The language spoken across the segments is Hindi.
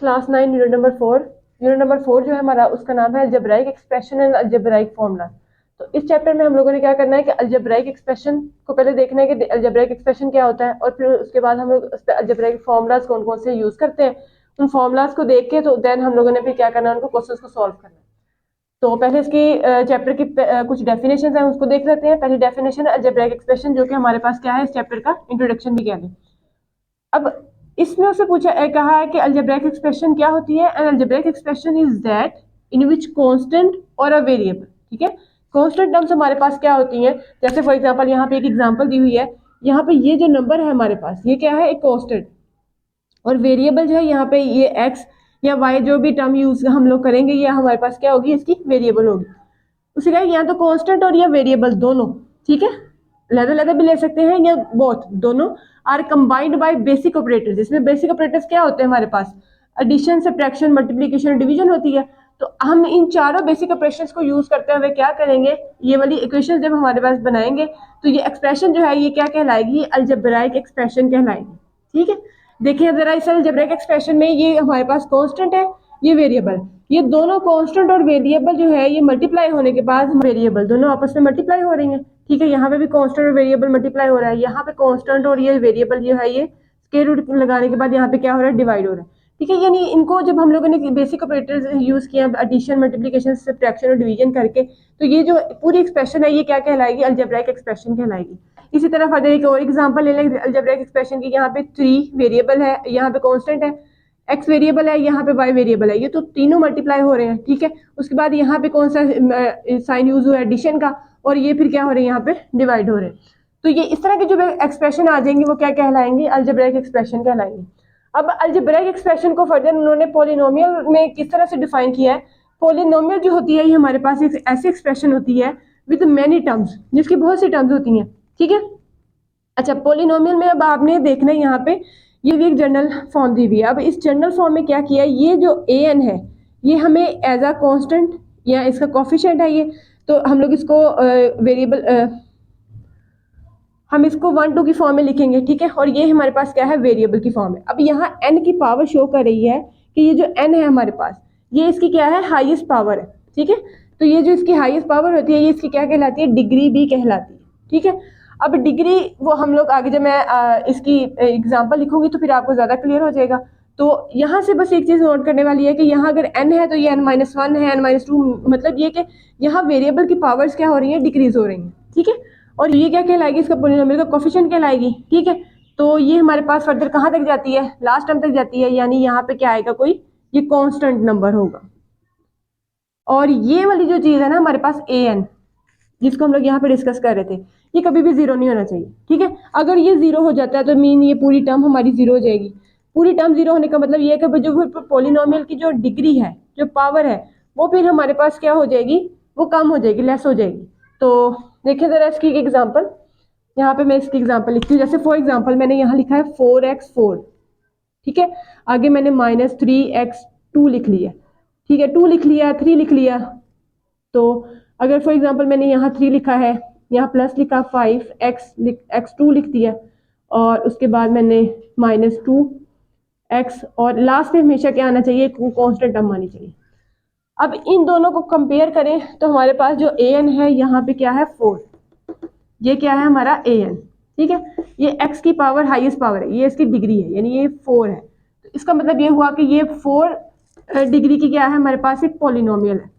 Class 9 unit number 4। Unit number 4 जो है हमारा उसका नाम है algebraic expression and algebraic formula. तो इस चैप्टर में हम लोगों ने क्या करना है कि अलजेब्राइक एक्सप्रेशन को पहले देखना है कि अलजेब्राइक एक्सप्रेशन क्या होता है, और फिर उसके बाद हम लोग उस पर अलजेब्राइक फॉर्मूलाज कौन कौन से यूज करते हैं, उन फॉर्मूलाज को देख के तो देन हम लोगों ने फिर क्या करना है, उनको क्वेश्चन को सॉल्व करना है। तो पहले इसकी चैप्टर की कुछ डेफिनेशन है उसको देख लेते हैं। पहली डेफिनेशन है अलजेब्राइक एक्सप्रेशन, जो कि हमारे पास क्या है, इस चैप्टर का इंट्रोडक्शन भी कह लें। अब इसमें उससे कहा है कि अलजेब्राइक एक्सप्रेशन क्या होती है। An algebraic expression is that in which constant और अ वेरिएबल। ठीक है, कांस्टेंट टर्म्स हमारे पास क्या होती हैं, जैसे फॉर एग्जांपल यहाँ पे एक एग्जांपल दी हुई है, यहाँ पे ये जो नंबर है हमारे पास ये क्या है, एक कांस्टेंट, और वेरिएबल जो है यहाँ पे ये एक्स या वाई जो भी टर्म यूज हम लोग करेंगे ये हमारे पास क्या होगी, इसकी वेरिएबल होगी। उसी का यहाँ तो कांस्टेंट और या वेरिएबल दोनों, ठीक है, अलग अलग भी ले सकते हैं या बोथ, दोनों are combined by basic operators. इसमें बेसिक ऑपरेटर्स क्या होते हैं हमारे पास, एडिशन, सब्ट्रैक्शन, मल्टीप्लिकेशन, डिवीजन होती है। तो हम इन चारों बेसिक ऑपरेशंस को यूज करते हुए क्या करेंगे, ये वाली इक्वेशन जब हमारे पास बनाएंगे तो ये एक्सप्रेशन जो है ये क्या कहलाएगी, अलजेब्राइक एक्सप्रेशन कहलाएगी। ठीक है, देखिए जरा इस अलजेब्राइक एक्सप्रेशन में ये हमारे पास कांस्टेंट है, ये वेरिएबल, ये दोनों कांस्टेंट और वेरिएबल जो है ये मल्टीप्लाई होने के बाद वेरिएबल दोनों आपस में मल्टीप्लाई हो रही हैं। ठीक है, यहाँ पे भी कांस्टेंट और वेरिएबल मल्टीप्लाई हो रहा है, यहाँ पे कांस्टेंट और ये वेरिएबल जो है ये स्क्वायर रूट लगाने के बाद यहाँ पे क्या हो रहा है, डिवाइड हो रहा है। ठीक है, यानी इनको जब हम लोगों ने बेसिक ऑपरेटर्स यूज किया, एडिशन, मल्टीप्लिकेशन, सब्ट्रैक्शन और डिवीजन करके, तो ये जो पूरी एक्सप्रेशन है ये क्या कहलाएगी, अलजेब्राइक एक्सप्रेशन कहलाएगी। इसी तरह फर्दर एक और एग्जांपल ले लें अलजेब्राइक एक्सप्रेशन की। यहाँ पे 3 वेरिएबल है, यहाँ पे कांस्टेंट है, एक्स वेरिएबल है, यहाँ पे वाई वेरिएबल है, ये तो तीनों मल्टीप्लाई हो रहे हैं। ठीक है, उसके बाद यहाँ पे कौन सा साइन यूज हुआ है, एडिशन का, और ये फिर क्या हो रहे हैं, यहाँ पे डिवाइड हो रहे हैं। तो ये इस तरह के जो एक्सप्रेशन आ जाएंगे वो क्या कहलाएंगे, अलजेब्राइक एक्सप्रेशन कहलाएंगे। अब अलजेब्राइक एक्सप्रेशन को फर्दर उन्होंने पॉलिनोमियल में किस तरह से डिफाइन किया है। पॉलिनोमियल जो होती है ये हमारे पास एक ऐसी एक्सप्रेशन होती है विद मैनी टर्म्स, जिसकी बहुत सी टर्म्स होती हैं। ठीक है, अच्छा पॉलिनोमियल में अब आपने देखना है यहाँ पे ये भी एक जनरल फॉर्म दी हुई है। अब इस जनरल फॉर्म में क्या किया है, ये जो ए एन है ये हमें एज अ कांस्टेंट या इसका कोफिशिएंट है ये, तो हम लोग इसको वेरिएबल हम इसको 1 2 की फॉर्म में लिखेंगे। ठीक है, और ये हमारे पास क्या है, वेरिएबल की फॉर्म है। अब यहाँ n की पावर शो कर रही है कि ये जो n है हमारे पास ये इसकी क्या है, हाईएस्ट पावर है। ठीक है, तो ये जो इसकी हाईएस्ट पावर होती है ये इसकी क्या कहलाती है, डिग्री भी कहलाती है। ठीक है, अब डिग्री वो हम लोग आगे जब मैं इसकी एग्जाम्पल लिखूंगी तो फिर आपको ज्यादा क्लियर हो जाएगा। तो यहाँ से बस एक चीज नोट करने वाली है कि यहाँ अगर n है तो ये n-1 है, n-2, मतलब ये कि यहाँ वेरिएबल की पावर्स क्या हो रही है, डिक्रीज हो रही है। ठीक है, और ये क्या कहलाएगी, इसका पॉलिनोमियल का कोफिशिएंट कहलाएगी। ठीक है, तो ये हमारे पास फर्दर कहाँ तक जाती है, लास्ट टर्म तक जाती है, यानी यहाँ पे क्या आएगा, कोई ये कांस्टेंट नंबर होगा। और ये वाली जो चीज है ना हमारे पास ए एन, जिसको हम लोग यहाँ पे डिस्कस कर रहे थे, ये कभी भी जीरो नहीं होना चाहिए। ठीक है, अगर ये जीरो हो जाता है तो मीन ये पूरी टर्म हमारी जीरो हो जाएगी। पूरी टर्म जीरो होने का मतलब ये है कि जो पॉलिनोमियल की जो डिग्री है, जो पावर है, वो फिर हमारे पास क्या हो जाएगी, वो कम हो जाएगी, लेस हो जाएगी। तो देखिए जरा इसकी एग्जाम्पल, यहाँ पे मैं इसकी एग्जाम्पल लिखती हूँ। जैसे फॉर एग्जाम्पल मैंने यहाँ लिखा है 4x4। ठीक है, आगे मैंने -3x2 लिख लिया। ठीक है, 2 लिख लिया, 3 लिख लिया। तो अगर फॉर एग्जांपल मैंने यहाँ 3 लिखा है, यहाँ प्लस लिखा 5x2 लिख दिया, और उसके बाद मैंने -2x, और लास्ट में हमेशा क्या आना चाहिए, कांस्टेंट टर्म आनी चाहिए। अब इन दोनों को कंपेयर करें तो हमारे पास जो ए एन है यहाँ पे क्या है, 4, ये क्या है हमारा ए एन। ठीक है, ये x की पावर हाईएस्ट पावर है, ये इसकी डिग्री है, यानी ये 4 है। तो इसका मतलब ये हुआ कि ये 4 डिग्री की क्या है हमारे पास, एक पॉलिनोमियल है।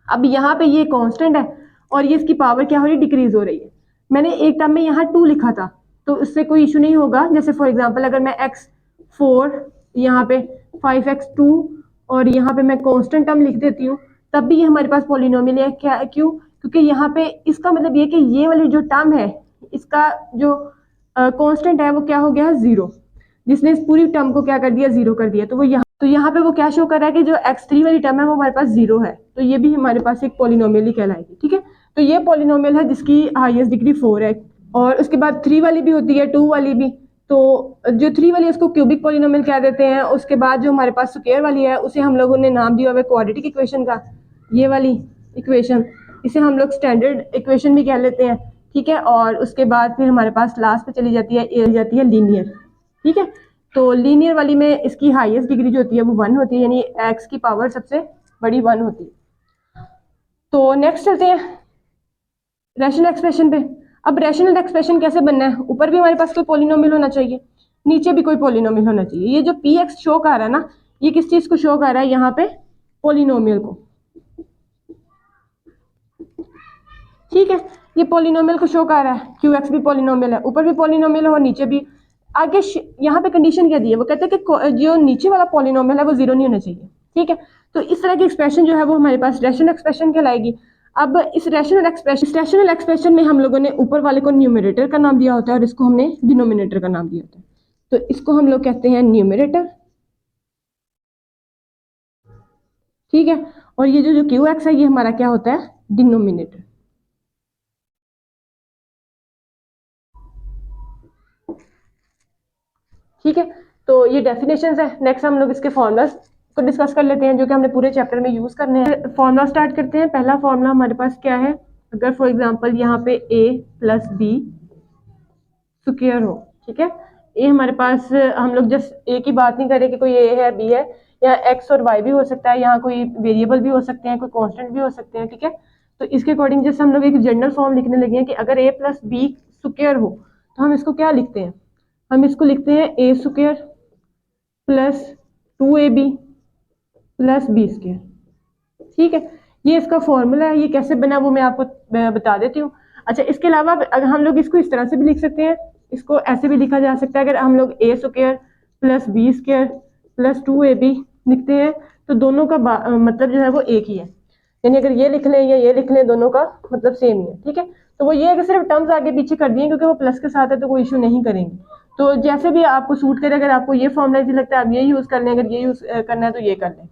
अब यहाँ पे ये कांस्टेंट है और ये इसकी पावर क्या हो रही है, डिक्रीज हो रही है। मैंने एक टर्म में यहाँ 2 लिखा था तो उससे कोई इशू नहीं होगा। जैसे फॉर एग्जांपल अगर मैं x4 यहाँ पे 5x2 और यहाँ पे मैं कांस्टेंट टर्म लिख देती हूँ, तब भी ये हमारे पास पॉलिनोमियल है। क्या, क्यों, क्योंकि यहाँ पे इसका मतलब ये कि ये वाली जो टर्म है इसका जो कांस्टेंट है वो क्या हो गया है, 0, जिसने इस पूरी टर्म को क्या कर दिया, 0 कर दिया। तो यहाँ पे वो क्या शो कर रहा है कि जो x3 वाली टर्म है वो हमारे पास 0 है, तो ये भी हमारे पास एक पॉलिनोमियल ही कहलाएगी। ठीक है, तो ये पॉलिनोमियल है जिसकी हाईएस्ट डिग्री 4 है। और उसके बाद 3 वाली भी होती है, 2 वाली भी। तो जो 3 वाली है उसको क्यूबिक पॉलिनोमियल कह देते हैं। उसके बाद जो हमारे पास स्क्वायर वाली है उसे हम लोगों ने नाम दिया हुआ है क्वाड्रेटिक इक्वेशन का, ये वाली इक्वेशन, इसे हम लोग स्टैंडर्ड इक्वेशन भी कह लेते हैं। ठीक है, और उसके बाद फिर हमारे पास लास्ट पे चली जाती है लीनियर। ठीक है, तो लीनियर वाली में इसकी हाईएस्ट डिग्री जो होती है वो 1 होती है, यानी एक्स की पावर सबसे बड़ी 1 होती है। तो नेक्स्ट चलते हैं रैशनल एक्सप्रेशन पे। अब रैशनल एक्सप्रेशन कैसे बनना है, ऊपर भी हमारे पास कोई पॉलिनोमियल होना चाहिए, नीचे भी कोई पॉलिनोमियल होना चाहिए। ये जो पी एक्स शो कर रहा है ना, ये किस चीज को शो कर रहा है, यहाँ पे पॉलिनोमियल को। ठीक है, ये पॉलिनोमियल को शो कर रहा है, क्यू एक्स भी पॉलिनोमियल है, ऊपर भी पॉलिनोमियल है और नीचे भी। आगे यहाँ पे कंडीशन क्या दी है, वो कहते हैं कि जो नीचे वाला पॉलिनोमियल है वो जीरो नहीं होना चाहिए। ठीक है, तो इस तरह की एक्सप्रेशन जो है वो हमारे पास रैशनल एक्सप्रेशन कहलाएगी। अब इस रैशनल एक्सप्रेशन में हम लोगों ने ऊपर वाले को न्यूमरेटर का नाम दिया होता है और इसको हमने डिनोमिनेटर का नाम दिया होता है। तो इसको हम लोग कहते हैं न्यूमरेटर। ठीक है, और ये जो क्यू एक्स है ये हमारा क्या होता है, डिनोमिनेटर। ठीक है, तो ये डेफिनेशंस है। नेक्स्ट हम लोग इसके फॉर्मूलाज को डिस्कस कर लेते हैं जो कि हमने पूरे चैप्टर में यूज करने हैं। फॉर्मूला स्टार्ट करते हैं। पहला फॉर्मूला हमारे पास क्या है, अगर फॉर एग्जांपल यहाँ पे a प्लस बी स्क्वायर हो। ठीक है, ए हमारे पास, हम लोग जस्ट ए की बात नहीं करें कि कोई ए है बी है, यहाँ एक्स और वाई भी हो सकता है, यहाँ कोई वेरिएबल भी हो सकते हैं, कोई कांस्टेंट भी हो सकते हैं। ठीक है, तो इसके अकॉर्डिंग जैसे हम लोग एक जनरल फॉर्म लिखने लगे हैं कि अगर ए प्लस बी स्क्वायर हो तो हम इसको क्या लिखते हैं, हम इसको लिखते हैं a square plus 2ab plus B square. ठीक है, ये इसका फॉर्मूला है। ये कैसे बना वो मैं आपको बता देती हूँ। अच्छा, इसके अलावा अगर हम लोग इसको इस तरह से भी लिख सकते हैं, इसको ऐसे भी लिखा जा सकता है। अगर हम लोग a square plus B square plus 2ab लिखते हैं तो दोनों का मतलब जो है वो एक ही है, यानी अगर ये लिख लें या ये लिख लें दोनों का मतलब सेम ही है। ठीक है, तो वो ये है कि सिर्फ टर्म्स आगे पीछे कर दिए क्योंकि वो प्लस के साथ है तो कोई इशू नहीं करेंगे। तो जैसे भी आपको सूट करे, अगर आपको ये फॉर्मूला इजी लगता है आप ये यूज कर लें, अगर ये यूज करना है तो ये कर लें।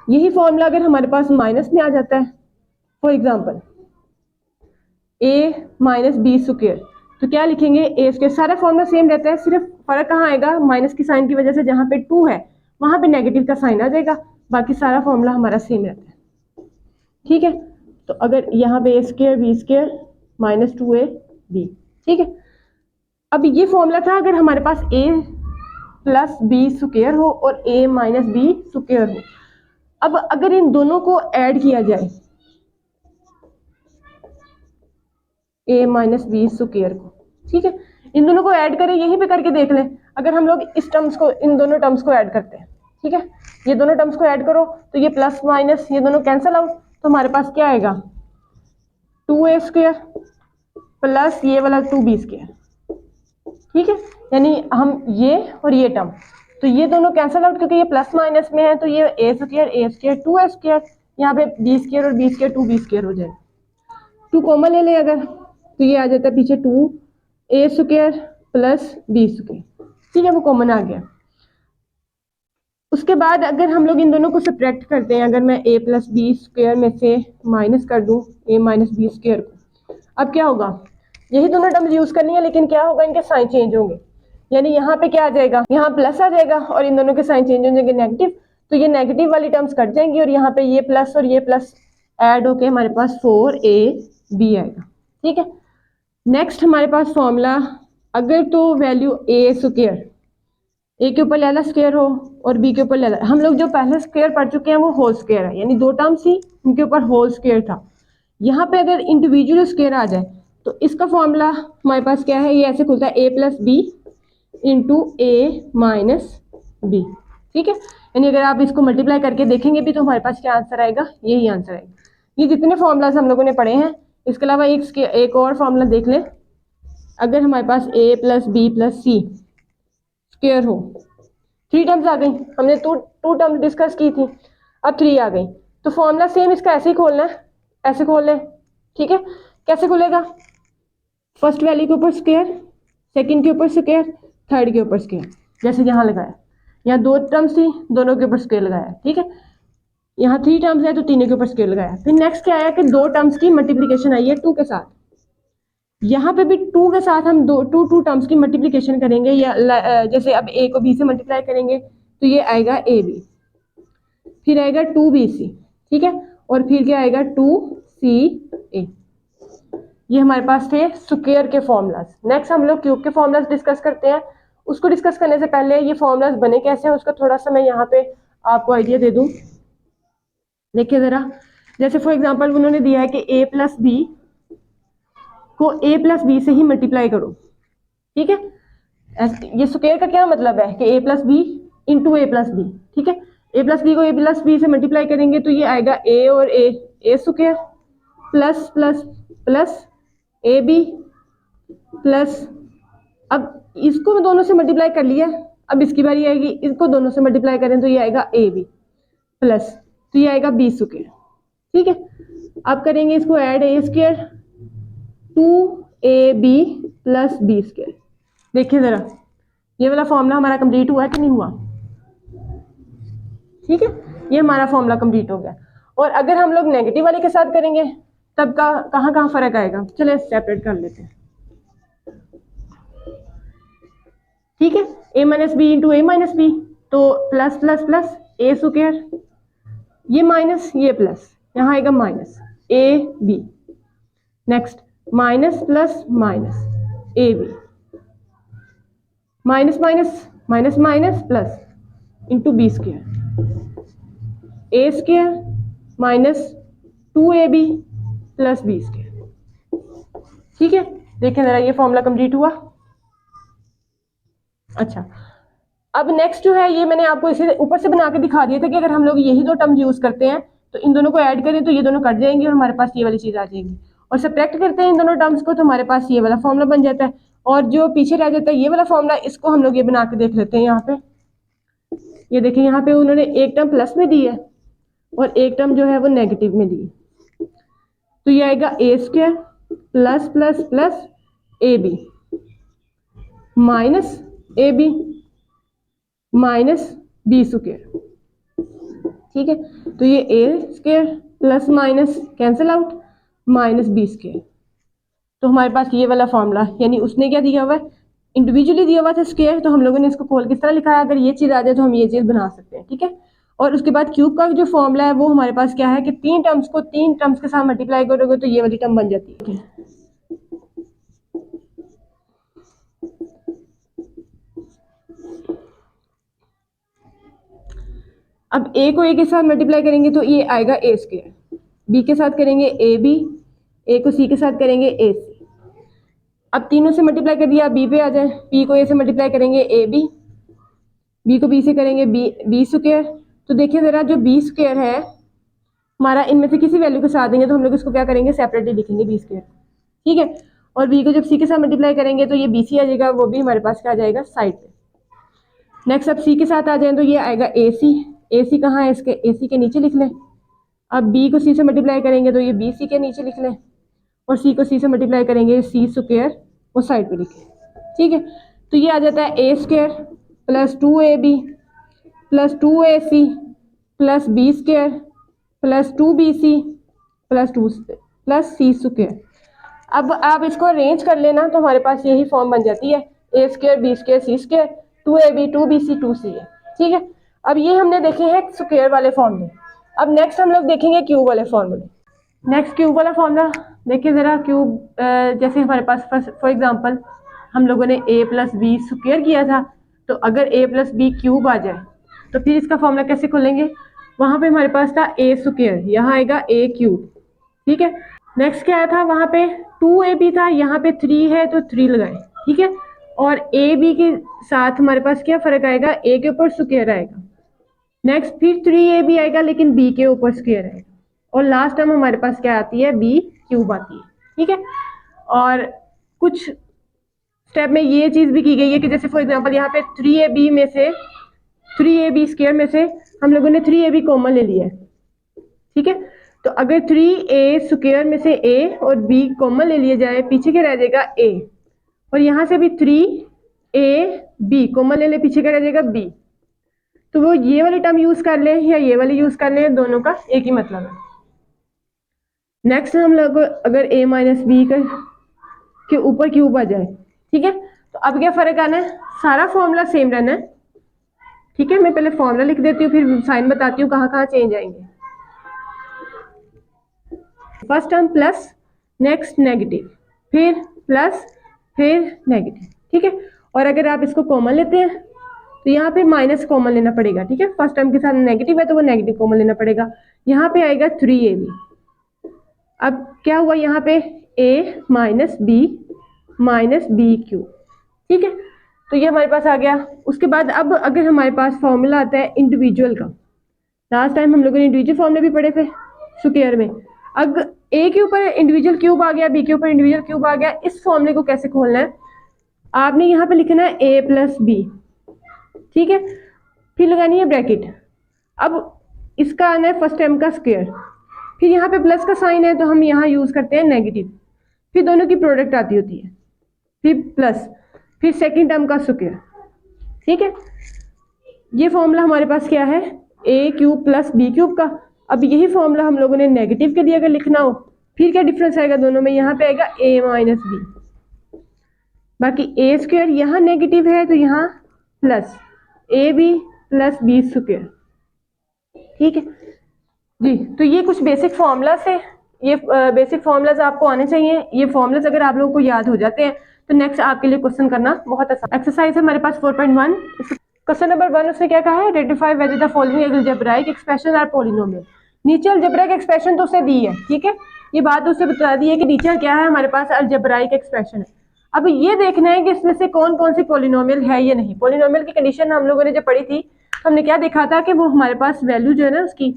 यही फॉर्मूला अगर हमारे पास माइनस में आ जाता है, for example a minus B square, तो क्या लिखेंगे, ए स्क्वायर। सारा फॉर्मूला सेम रहता है, सिर्फ फर्क कहाँ आएगा, माइनस की साइन की वजह से जहाँ पे 2 है वहां पे नेगेटिव का साइन आ जाएगा, बाकी सारा फॉर्मूला हमारा सेम रहता है। ठीक है, तो अगर यहाँ पे a square b square minus 2ab। ठीक है, अब ये फॉर्मूला था अगर हमारे पास a प्लस बी स्क्वायर हो और a माइनस बी स्क्वायर हो। अब अगर इन दोनों को ऐड किया जाए, a माइनस बी स्क्वायर को, ठीक है, इन दोनों को ऐड करें, यहीं पे करके देख लें। अगर हम लोग इस टर्म्स को, इन दोनों टर्म्स को ऐड करते हैं, ठीक है, ये दोनों टर्म्स को ऐड करो तो ये प्लस माइनस ये दोनों कैंसिल आउट, तो हमारे पास क्या आएगा 2a स्क्वायर प्लस ये वाला 2b स्क्वायर। ठीक है, यानी हम ये और ये टर्म, तो ये दोनों कैंसिल आउट क्योंकि ये प्लस माइनस में है, तो ये a स्क्वायर 2a स्क्वायर, यहाँ पे b स्क्वायर और b स्क्वायर 2b स्क्वायर हो जाएगा। 2 कॉमन ले लें अगर, तो ये आ जाता है पीछे 2a square plus b square. ठीक है, वो कॉमन आ गया। उसके बाद अगर हम लोग इन दोनों को सब्ट्रैक्ट करते हैं, अगर मैं a प्लस बी स्क्वायर में से माइनस कर दूं a माइनस बी स्क्वायर को, अब क्या होगा, यही दोनों टर्म्स यूज करनी है लेकिन क्या होगा, इनके साइन चेंज होंगे। यानी यहाँ पे क्या आ जाएगा, यहाँ प्लस आ जाएगा और इन दोनों के साइन चेंज हो जाएंगे नेगेटिव, तो ये नेगेटिव वाली टर्म्स कट जाएंगी और यहाँ पे ये प्लस और ये प्लस ऐड होके हमारे पास 4ab आएगा। ठीक है, नेक्स्ट हमारे पास फॉर्मूला, अगर तो वैल्यू a स्क्वायर, ए के ऊपर लैला स्क्वायर हो और बी के ऊपर लैला, हम लोग जो पहले स्क्वायर पढ़ चुके हैं वो होल स्क्वायर है, यानी दो टर्म्स थी उनके ऊपर होल स्क्वायर था। यहाँ पे अगर इंडिविजुअल स्क्वायर आ जाए तो इसका फॉर्मूला हमारे पास क्या है, ये ऐसे खुलता है a plus B into A minus B. ठीक है, यानी अगर आप इसको मल्टीप्लाई करके देखेंगे भी तो हमारे पास क्या आंसर आएगा, यही आंसर आएगा। ये जितने फॉर्मूलाज हम लोगों ने पढ़े हैं, इसके अलावा एक और फॉर्मूला देख लें। अगर हमारे पास a plus B plus C square हो, 3 टर्म्स आ गई, हमने टू टर्म्स डिस्कस की थी, अब 3 आ गई, तो फॉर्मूला सेम इसका ऐसे ही खोलना है, ऐसे खोल लें। ठीक है, कैसे खुलेगा, फर्स्ट वैल्यू के ऊपर स्क्वायर, सेकंड के ऊपर स्क्वायर, थर्ड के ऊपर स्क्वायर, जैसे यहाँ लगाया, यहाँ 2 टर्म्स थी दोनों के ऊपर स्क्वायर लगाया। ठीक है, यहाँ 3 टर्म्स है तो तीनों के ऊपर स्क्वायर लगाया। फिर नेक्स्ट क्या आया कि 2 टर्म्स की मल्टीप्लीकेशन आई है 2 के साथ, यहाँ पे भी 2 के साथ हम टू टर्म्स की मल्टीप्लीकेशन करेंगे, या जैसे अब a को b से मल्टीप्लाई करेंगे तो ये आएगा ab, फिर आएगा 2bc। ठीक है, और फिर क्या आएगा 2ca। ये हमारे पास थे स्क्वायर के फॉर्मूलाज। नेक्स्ट हम लोग क्यूब के फॉर्मूलाज डिस्कस करते हैं, उसको डिस्कस करने से पहले ये फॉर्मूलाज बने कैसे हैं उसका थोड़ा सा मैं यहाँ पे आपको आइडिया दे दूँ। देखिए ज़रा, जैसे फॉर एग्जांपल उन्होंने दिया है कि a प्लस बी को a प्लस बी से ही मल्टीप्लाई करो, ठीक है। ये स्क्वायर का क्या मतलब है कि a plus B into A plus B, ठीक है। a प्लस बी को a प्लस बी से मल्टीप्लाई करेंगे तो ये आएगा a और a square plus plus plus A B plus, अब इसको दोनों से मल्टीप्लाई कर लिया, अब इसकी बारी आएगी, इसको दोनों से मल्टीप्लाई करें तो ये आएगा ए बी प्लस, तो ये आएगा बी स्क्वायर, ठीक है। अब करेंगे इसको add, a square 2ab plus B square. देखिए ज़रा, ये वाला फॉर्मूला हमारा कंप्लीट हुआ कि नहीं हुआ, ठीक है। ये हमारा फॉर्मूला कंप्लीट हो गया। और अगर हम लोग नेगेटिव वाले के साथ करेंगे तब का कहाँ कहाँ फर्क आएगा, चले सेपरेट कर लेते हैं, ठीक है। a minus B into A minus B, तो plus plus plus A square, ये माइनस ये प्लस, यहाँ आएगा minus A B, next minus plus minus A B, minus minus minus minus plus into B square, A square minus 2ab plus B square, ठीक है। देखें जरा, ये फॉर्मूला कंप्लीट हुआ। अच्छा, अब नेक्स्ट जो है ये मैंने आपको इसे ऊपर से बना के दिखा दिया था कि अगर हम लोग यही दो टर्म यूज करते हैं तो इन दोनों को ऐड करें तो ये दोनों कट जाएंगे और हमारे पास ये वाली चीज आ जाएगी, और सब्ट्रैक्ट करते हैं इन दोनों टर्म्स को तो हमारे पास ये वाला फॉर्मूला बन जाता है, और जो पीछे रह जाता है ये वाला फॉर्मूला, इसको हम लोग ये बना के देख लेते हैं। यहाँ पे ये देखिए, यहाँ पे उन्होंने एक टर्म प्लस में दी है और एक टर्म जो है वो नेगेटिव में दी है, तो ये आएगा a square plus plus plus A B minus A B minus B square, ठीक है। तो ये a square plus minus cancel out minus B square, तो हमारे पास ये वाला फॉर्मूला, यानी उसने क्या दिया हुआ है, इंडिविजुअली दिया हुआ था स्क्वायर, तो हम लोगों ने इसको खोल किस तरह लिखा है, अगर ये चीज़ आ जाए तो हम ये चीज़ बना सकते हैं, ठीक है। और उसके बाद क्यूब का जो फॉर्मूला है वो हमारे पास क्या है कि तीन टर्म्स के साथ मल्टीप्लाई करोगे तो ये वाली टर्म बन जाती है। अब ए को ए के साथ मल्टीप्लाई करेंगे तो ये आएगा ए स्क्वायर, बी के साथ करेंगे ए बी, ए को सी के साथ करेंगे ए सी। अब तीनों से मल्टीप्लाई कर दिया, बी पे आ जाए, बी को ए से मल्टीप्लाई करेंगे ए बी, बी को बी से करेंगे बी स्क्वायर। तो देखिए ज़रा, जो बी स्क्वायर है हमारा, इनमें से किसी वैल्यू के साथ देंगे तो हम लोग इसको क्या करेंगे, सेपरेटली लिखेंगे बी स्क्वायर, ठीक है। और बी को जब सी के साथ मल्टीप्लाई करेंगे तो ये बी सी आ जाएगा, वो भी हमारे पास क्या आ जाएगा, साइड पे। नेक्स्ट अब सी के साथ आ जाए तो ये आएगा ए सी कहाँ है, इसके ए सी के नीचे लिख लें। अब बी को सी से मल्टीप्लाई करेंगे तो ये बी सी के नीचे लिख लें, और सी को सी से मल्टीप्लाई करेंगे सी स्क्वायर, वो साइड पे लिखें, ठीक है। तो ये आ जाता है a square plus 2ab plus 2ac plus B square plus 2bc plus C square. अब आप इसको अरेंज कर लेना तो हमारे पास यही फॉर्म बन जाती है, a square b square C square 2ab 2bc 2c है, ठीक है। अब ये हमने देखे हैं स्क्वायर वाले फॉर्मूले। अब नेक्स्ट हम लोग देखेंगे क्यूब वाले फॉर्मूले। नेक्स्ट क्यूब वाला फॉर्मूला देखिए ज़रा, क्यूब जैसे हमारे पास फॉर एग्जांपल हम लोगों ने a प्लस बी स्क्वायर किया था, तो अगर a प्लस बी क्यूब आ जाए तो फिर इसका फॉर्मूला कैसे खोलेंगे, वहाँ पे हमारे पास था a स्क्वायर, यहाँ आएगा a क्यूब, ठीक है। नेक्स्ट क्या आया था, वहाँ पे 2ab था, यहाँ पे 3 है तो 3 लगाए, ठीक है। और a b के साथ हमारे पास क्या फ़र्क आएगा, a के ऊपर स्क्वायर आएगा, नेक्स्ट फिर 3ab आएगा लेकिन b के ऊपर स्क्वायर आएगा, और लास्ट टर्म हमारे पास क्या आती है, बी क्यूब आती है, ठीक है। और कुछ स्टेप में ये चीज़ भी की गई है कि जैसे फॉर एग्जांपल यहाँ पे 3ab में से 3ab स्क्वायर में से हम लोगों ने 3ab कॉमन ले लिया है, ठीक है। तो अगर 3a स्क्वायर में से a और b कॉमन ले लिया जाए, पीछे क्या रह जाएगा a, और यहाँ से भी 3ab कॉमन ले ले, पीछे क्या रह जाएगा b। तो वो ये वाली टर्म यूज कर लें या ये वाली यूज कर लें, दोनों का एक ही मतलब है। नेक्स्ट हम लोग अगर a माइनस बी के ऊपर क्यूब आ जाए, ठीक है, तो अब क्या फर्क आना है, सारा फॉर्मूला सेम रहना है, ठीक है। मैं पहले फॉर्मूला लिख देती हूँ फिर साइन बताती हूँ कहाँ कहाँ चेंज आएंगे। First term plus, next negative, फिर प्लस, फिर नेगेटिव, ठीक है। और अगर आप इसको कॉमन लेते हैं तो यहाँ पे माइनस कॉमन लेना पड़ेगा, ठीक है। फर्स्ट टर्म के साथ नेगेटिव है तो वो नेगेटिव कॉमन लेना पड़ेगा। यहाँ पे आएगा 3ab। अब क्या हुआ यहाँ पे, a माइनस बी क्यू, ठीक है। तो ये हमारे पास आ गया। उसके बाद अब अगर हमारे पास फॉर्मूला आता है इंडिविजुअल का, लास्ट टाइम हम लोगों ने इंडिविजुअल फॉर्मूले भी पढ़े थे स्क्वायर में। अब a के ऊपर इंडिविजुअल क्यूब आ गया, b के ऊपर इंडिविजुअल क्यूब आ गया, इस फॉर्मूले को कैसे खोलना है, आपने यहाँ पे लिखना है a प्लस बी, ठीक है। फिर लगानी है ब्रैकेट। अब इसका आना है फर्स्ट टर्म का स्क्वायर, फिर यहाँ पे प्लस का साइन है तो हम यहाँ यूज करते हैं नेगेटिव, फिर दोनों की प्रोडक्ट आती होती है, फिर प्लस, फिर सेकेंड टर्म का स्क्वायर, ठीक है। ये फॉर्मूला हमारे पास क्या है, ए क्यूब प्लस बी क्यूब का। अब यही फॉर्मूला हम लोगों ने नेगेटिव के लिए अगर लिखना हो, फिर क्या डिफरेंस आएगा दोनों में, यहाँ पे आएगा ए माइनस बी। बाकी ए स्क्वायर यहाँ नेगेटिव है तो यहाँ प्लस ए बी प्लस बी स्क्वायर, ठीक है जी। तो ये कुछ बेसिक फॉर्मूलाज थे, ये बेसिक फॉर्मूलाज आपको आने चाहिए। ये फॉर्मूलाज अगर आप लोगों को याद हो जाते हैं तो नेक्स्ट आपके लिए क्वेश्चन करना बहुत आसान। एक्सरसाइज है हमारे पास 4.1। क्वेश्चन नंबर 1 उसने क्या कहा है, rectify whether the following algebraic expression are polynomial. नीचे अलजेब्राइक एक्सप्रेशन तो उसने दी है, ठीक है, ये बात उसने बता दी है कि नीचे क्या है हमारे पास अलजेब्राइक एक्सप्रेशन है। अब ये देखना है कि इसमें से कौन कौन सी पॉलिनोमियल है या नहीं। पॉलिनोमियल की कंडीशन हम लोगों ने जब पढ़ी थी हमने क्या देखा था कि वो हमारे पास वैल्यू जो है ना उसकी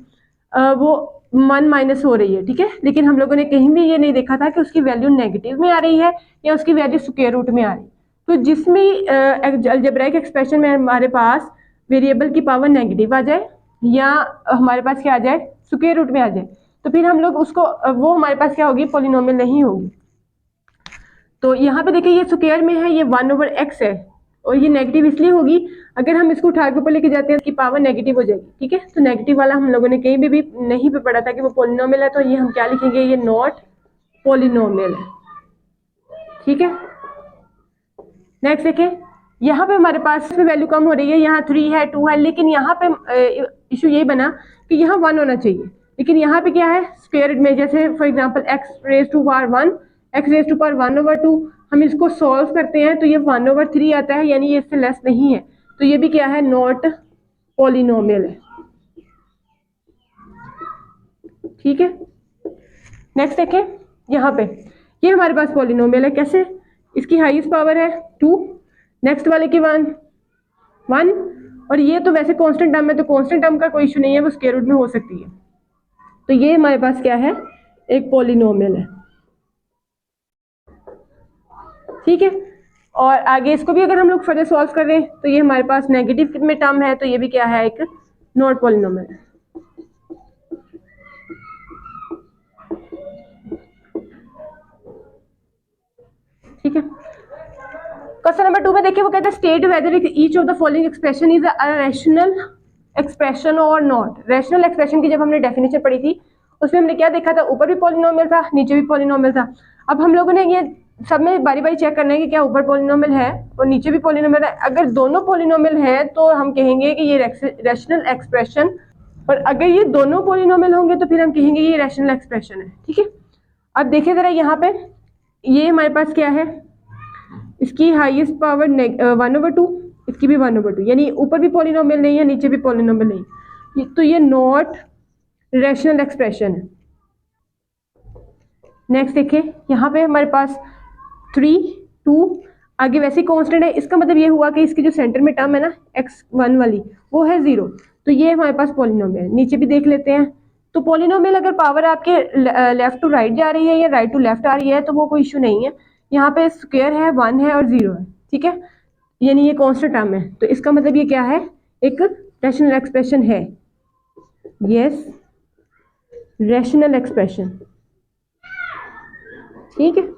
वो 1 माइनस हो रही है, ठीक है। लेकिन हम लोगों ने कहीं भी ये नहीं देखा था कि उसकी वैल्यू नेगेटिव में आ रही है या उसकी वैल्यू स्क्वायर रूट में आ रही है। तो जिसमें अलजेब्राइक एक्सप्रेशन में हमारे पास वेरिएबल की पावर नेगेटिव आ जाए या हमारे पास क्या आ जाए, स्क्वायर रूट में आ जाए, तो फिर हम लोग उसको वो हमारे पास क्या होगी, पॉलिनोमियल नहीं होगी। तो यहाँ पे देखिए ये स्क्वायर में है, ये 1/x है और ये नेगेटिव इसलिए होगी, अगर हम इसको उठा के ऊपर लेके जाते हैं इसकी पावर नेगेटिव हो जाएगी, ठीक है। तो नेगेटिव वाला हम लोगों ने कहीं भी नहीं पे पढ़ा था कि वो पॉलिनोमियल है, तो ये हम क्या लिखेंगे, ये नॉट पॉलिनोमियल है, ठीक है। नेक्स्ट देखिए, यहाँ पे हमारे पास वैल्यू कम हो रही है, यहाँ 3 है 2 है, लेकिन यहाँ पे इशू यही बना कि यहाँ 1 होना चाहिए, लेकिन यहाँ पे क्या है स्क्वायर में, जैसे for example x raise to power 1, x raise to power 1/2, हम इसको सॉल्व करते हैं तो ये 1/3 आता है, यानी ये इससे लेस नहीं है, तो ये भी क्या है, नॉट पॉलिनोमियल है, ठीक है। नेक्स्ट देखें, यहाँ पे ये हमारे पास पॉलिनोमियल है, कैसे, इसकी हाईएस्ट पावर है 2, नेक्स्ट वाले की 1 1, और ये तो वैसे कांस्टेंट टर्म है तो कांस्टेंट टर्म का कोई इशू नहीं है, वो स्क्वायर रूट में हो सकती है। तो ये हमारे पास क्या है, एक पॉलिनोमियल है, ठीक है। और आगे इसको भी अगर हम लोग फर्दर सॉल्व करें तो ये हमारे पास नेगेटिव में टर्म है, तो ये भी क्या है, एक नॉट पॉलिनोमियल है, ठीक है। क्वेश्चन नंबर 2 में देखिए वो कहते हैं state whether each of the following expression is a rational expression और नॉट। रैशनल एक्सप्रेशन की जब हमने डेफिनेशन पढ़ी थी उसमें हमने क्या देखा था, ऊपर भी पॉलिनोमियल था नीचे भी पॉलिनोमियल था। अब हम लोगों ने ये सब में बारी बारी चेक करना है कि क्या ऊपर पॉलिनोमियल है और नीचे भी पॉलिनोमियल है। अगर दोनों पॉलिनोमियल है तो हम कहेंगे कि ये रैशनल एक्सप्रेशन, और अगर ये दोनों पॉलिनोमियल होंगे तो फिर हम कहेंगे ये रैशनल एक्सप्रेशन है, ठीक है। अब देखिए जरा यहाँ पे ये हमारे पास क्या है, इसकी हाईएस्ट पावर 1/2, इसकी भी 1/2, यानी ऊपर भी पॉलिनोमियल नहीं है नीचे भी पॉलिनोमियल नहीं, तो ये नॉट रैशनल एक्सप्रेशन है। नेक्स्ट देखिए यहाँ पे हमारे पास 3 2 आगे वैसे कांस्टेंट है, इसका मतलब ये हुआ कि इसकी जो सेंटर में टर्म है ना x1 वाली वो है 0, तो ये हमारे पास पॉलिनोमियल है। नीचे भी देख लेते हैं, तो पॉलिनोमियल अगर पावर आपके लेफ्ट टू राइट जा रही है या राइट टू लेफ्ट आ रही है तो वो कोई इशू नहीं है। यहाँ पे स्क्वायर है 1 है और 0 है, ठीक है, यानी ये कांस्टेंट टर्म है, तो इसका मतलब ये क्या है, एक रैशनल एक्सप्रेशन है, यस रैशनल एक्सप्रेशन, ठीक है।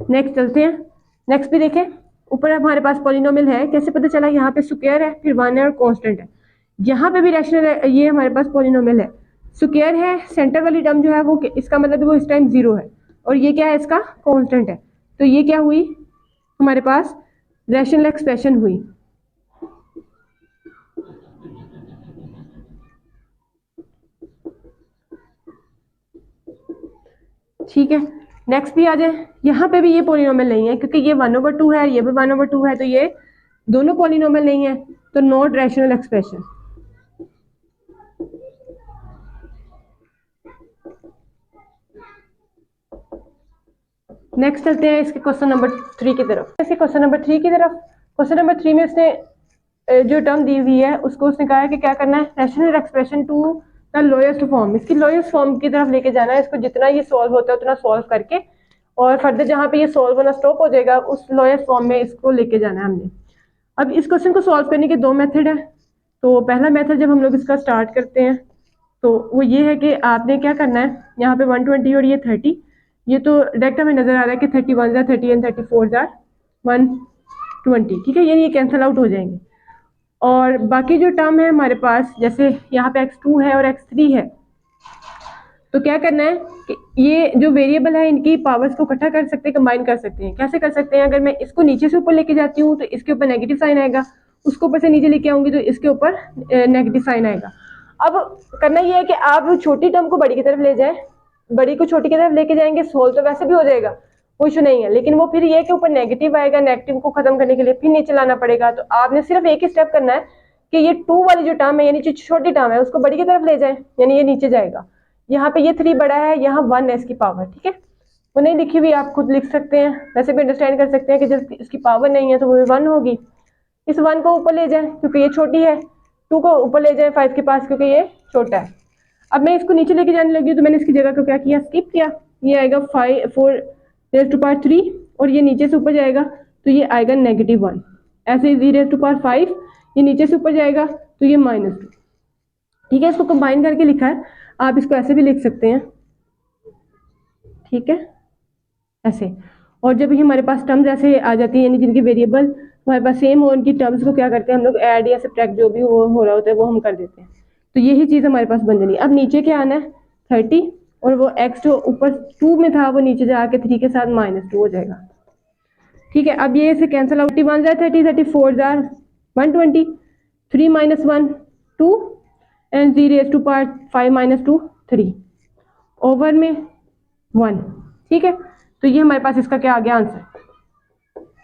नेक्स्ट चलते हैं, नेक्स्ट भी देखें, ऊपर हमारे पास पॉलिनोमियल है, कैसे पता चला, यहाँ पे स्क्वायर है फिर 1 है और कांस्टेंट है, यहाँ पे भी रैशनल है, ये हमारे पास पॉलिनोमियल है, स्क्वायर है, सेंटर वाली टर्म जो है वो इसका मतलब वो इस टाइम 0 है और ये क्या है, इसका कांस्टेंट है, तो ये क्या हुई हमारे पास रैशनल एक्सप्रेशन हुई, ठीक है। नेक्स्ट भी आ जाए, यहाँ पे भी ये पॉलिनोमियल नहीं है क्योंकि ये 1/2 है, ये भी 1/2 है, तो ये दोनों पॉलिनोमियल नहीं है, तो नॉट रैशनल एक्सप्रेशन। नेक्स्ट चलते हैं इसके क्वेश्चन नंबर 3 की तरफ। इसके क्वेश्चन नंबर 3 की तरफ, क्वेश्चन नंबर 3 में उसने जो टर्म दी हुई है उसको उसने कहा है कि क्या करना है, rational expression to the lowest form, इसकी लोएस्ट फॉर्म की तरफ लेके जाना है इसको, जितना ये सॉल्व होता है उतना सॉल्व करके, और फर्दर जहाँ पे ये सॉल्व होना स्टॉप हो जाएगा उस लोएस्ट फॉर्म में इसको लेके जाना है हमने। अब इस क्वेश्चन को सॉल्व करने के दो मेथड है। तो पहला मेथड जब हम लोग इसका स्टार्ट करते हैं तो वो ये है कि आपने क्या करना है, यहाँ पे 120 और ये 30, ये तो डायरेक्ट हमें नजर आ रहा है कि 31 जार 30 एंड 34 जार 120, ठीक है, यानी ये कैंसिल आउट हो जाएंगे। और बाकी जो टर्म है हमारे पास, जैसे यहाँ पे x2 है और x3 है, तो क्या करना है कि ये जो वेरिएबल है इनकी पावर्स को इकट्ठा कर सकते हैं, कंबाइन कर सकते हैं। कैसे कर सकते हैं, अगर मैं इसको नीचे से ऊपर लेके जाती हूँ तो इसके ऊपर नेगेटिव साइन आएगा, उसको ऊपर से नीचे लेके आऊंगी तो इसके ऊपर नेगेटिव साइन आएगा। अब करना ये है कि आप छोटी टर्म को बड़ी की तरफ ले जाए, बड़ी को छोटी की तरफ लेके जाएंगे, सोल्व तो वैसे भी हो जाएगा, कोई इशू नहीं है, लेकिन वो फिर ये कि ऊपर नेगेटिव आएगा, नेगेटिव को खत्म करने के लिए फिर नीचे लाना पड़ेगा। तो आपने सिर्फ एक ही स्टेप करना है कि ये 2 वाली जो टर्म है यानी जो छोटी टर्म है उसको बड़ी की तरफ ले जाए, यानी ये नीचे जाएगा। यहाँ पे ये 3 बड़ा है, यहाँ 1 है इसकी पावर, ठीक है, वो नहीं लिखी हुई, आप खुद लिख सकते हैं, वैसे भी अंडरस्टैंड कर सकते हैं कि जब इसकी पावर नहीं है तो वो 1 होगी। इस 1 को ऊपर ले जाए क्योंकि ये छोटी है, 2 को ऊपर ले जाए 5 के पास क्योंकि ये छोटा है। अब मैं इसको नीचे लेके जाने लगी हूँ तो मैंने इसकी जगह को क्या किया, स्किप किया, ये आएगा 4 और ये नीचे से ऊपर जाएगा तो ये आएगा -1, ऐसे 0 ये नीचे से ऊपर जाएगा तो ये -2, ठीक है, इसको कंबाइन करके लिखा है, आप इसको ऐसे भी लिख सकते हैं, ठीक है, ऐसे। और जब ये हमारे पास टर्म्स ऐसे आ जाती है यानी जिनकी वेरिएबल हमारे पास सेम हो, उनकी टर्म्स को क्या करते हैं हम लोग, ऐड या सब्ट्रैक्ट जो भी हो रहा होता है वो हम कर देते हैं, तो यही चीज़ हमारे पास बन जानी है। अब नीचे क्या आना है 30, और वो x जो ऊपर 2 में था वो नीचे जाके 3 के साथ -2 हो जाएगा, ठीक है। अब ये इसे cancel out, 1 jar 30, 34 jar 120, 3 - 1 2 and 0 - 2 3 over में 1, ठीक है। तो ये हमारे पास इसका क्या आ गया आंसर।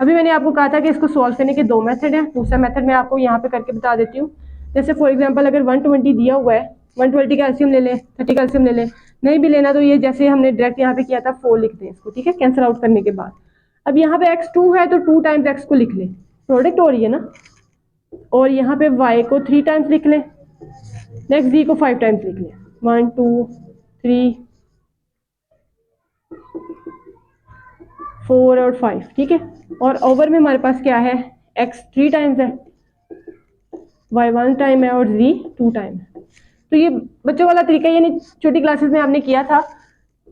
अभी मैंने आपको कहा था कि इसको सॉल्व करने के दो मेथड हैं, दूसरा मेथड मैं आपको यहाँ पे करके बता देती हूँ। जैसे फॉर एग्जांपल अगर 120 दिया हुआ है, 120 का एलसीएम ले लें, 30 का एलसीएम ले लें, नहीं भी लेना तो ये जैसे हमने डायरेक्ट यहाँ पे किया था 4 लिख दें इसको, ठीक है, कैंसिल आउट करने के बाद। अब यहाँ पे x2 है तो 2 टाइम्स x को लिख लें, प्रोडक्ट हो रही है ना, और यहाँ पे y को 3 टाइम्स लिख लें, नेक्स्ट z को 5 टाइम्स लिख लें, 1 2 3 4 और 5, ठीक है। और ओवर में हमारे पास क्या है, x 3 टाइम्स है, y 1 टाइम है और z 2 टाइम है। तो ये बच्चों वाला तरीका, यानी छोटी क्लासेस में हमने किया था,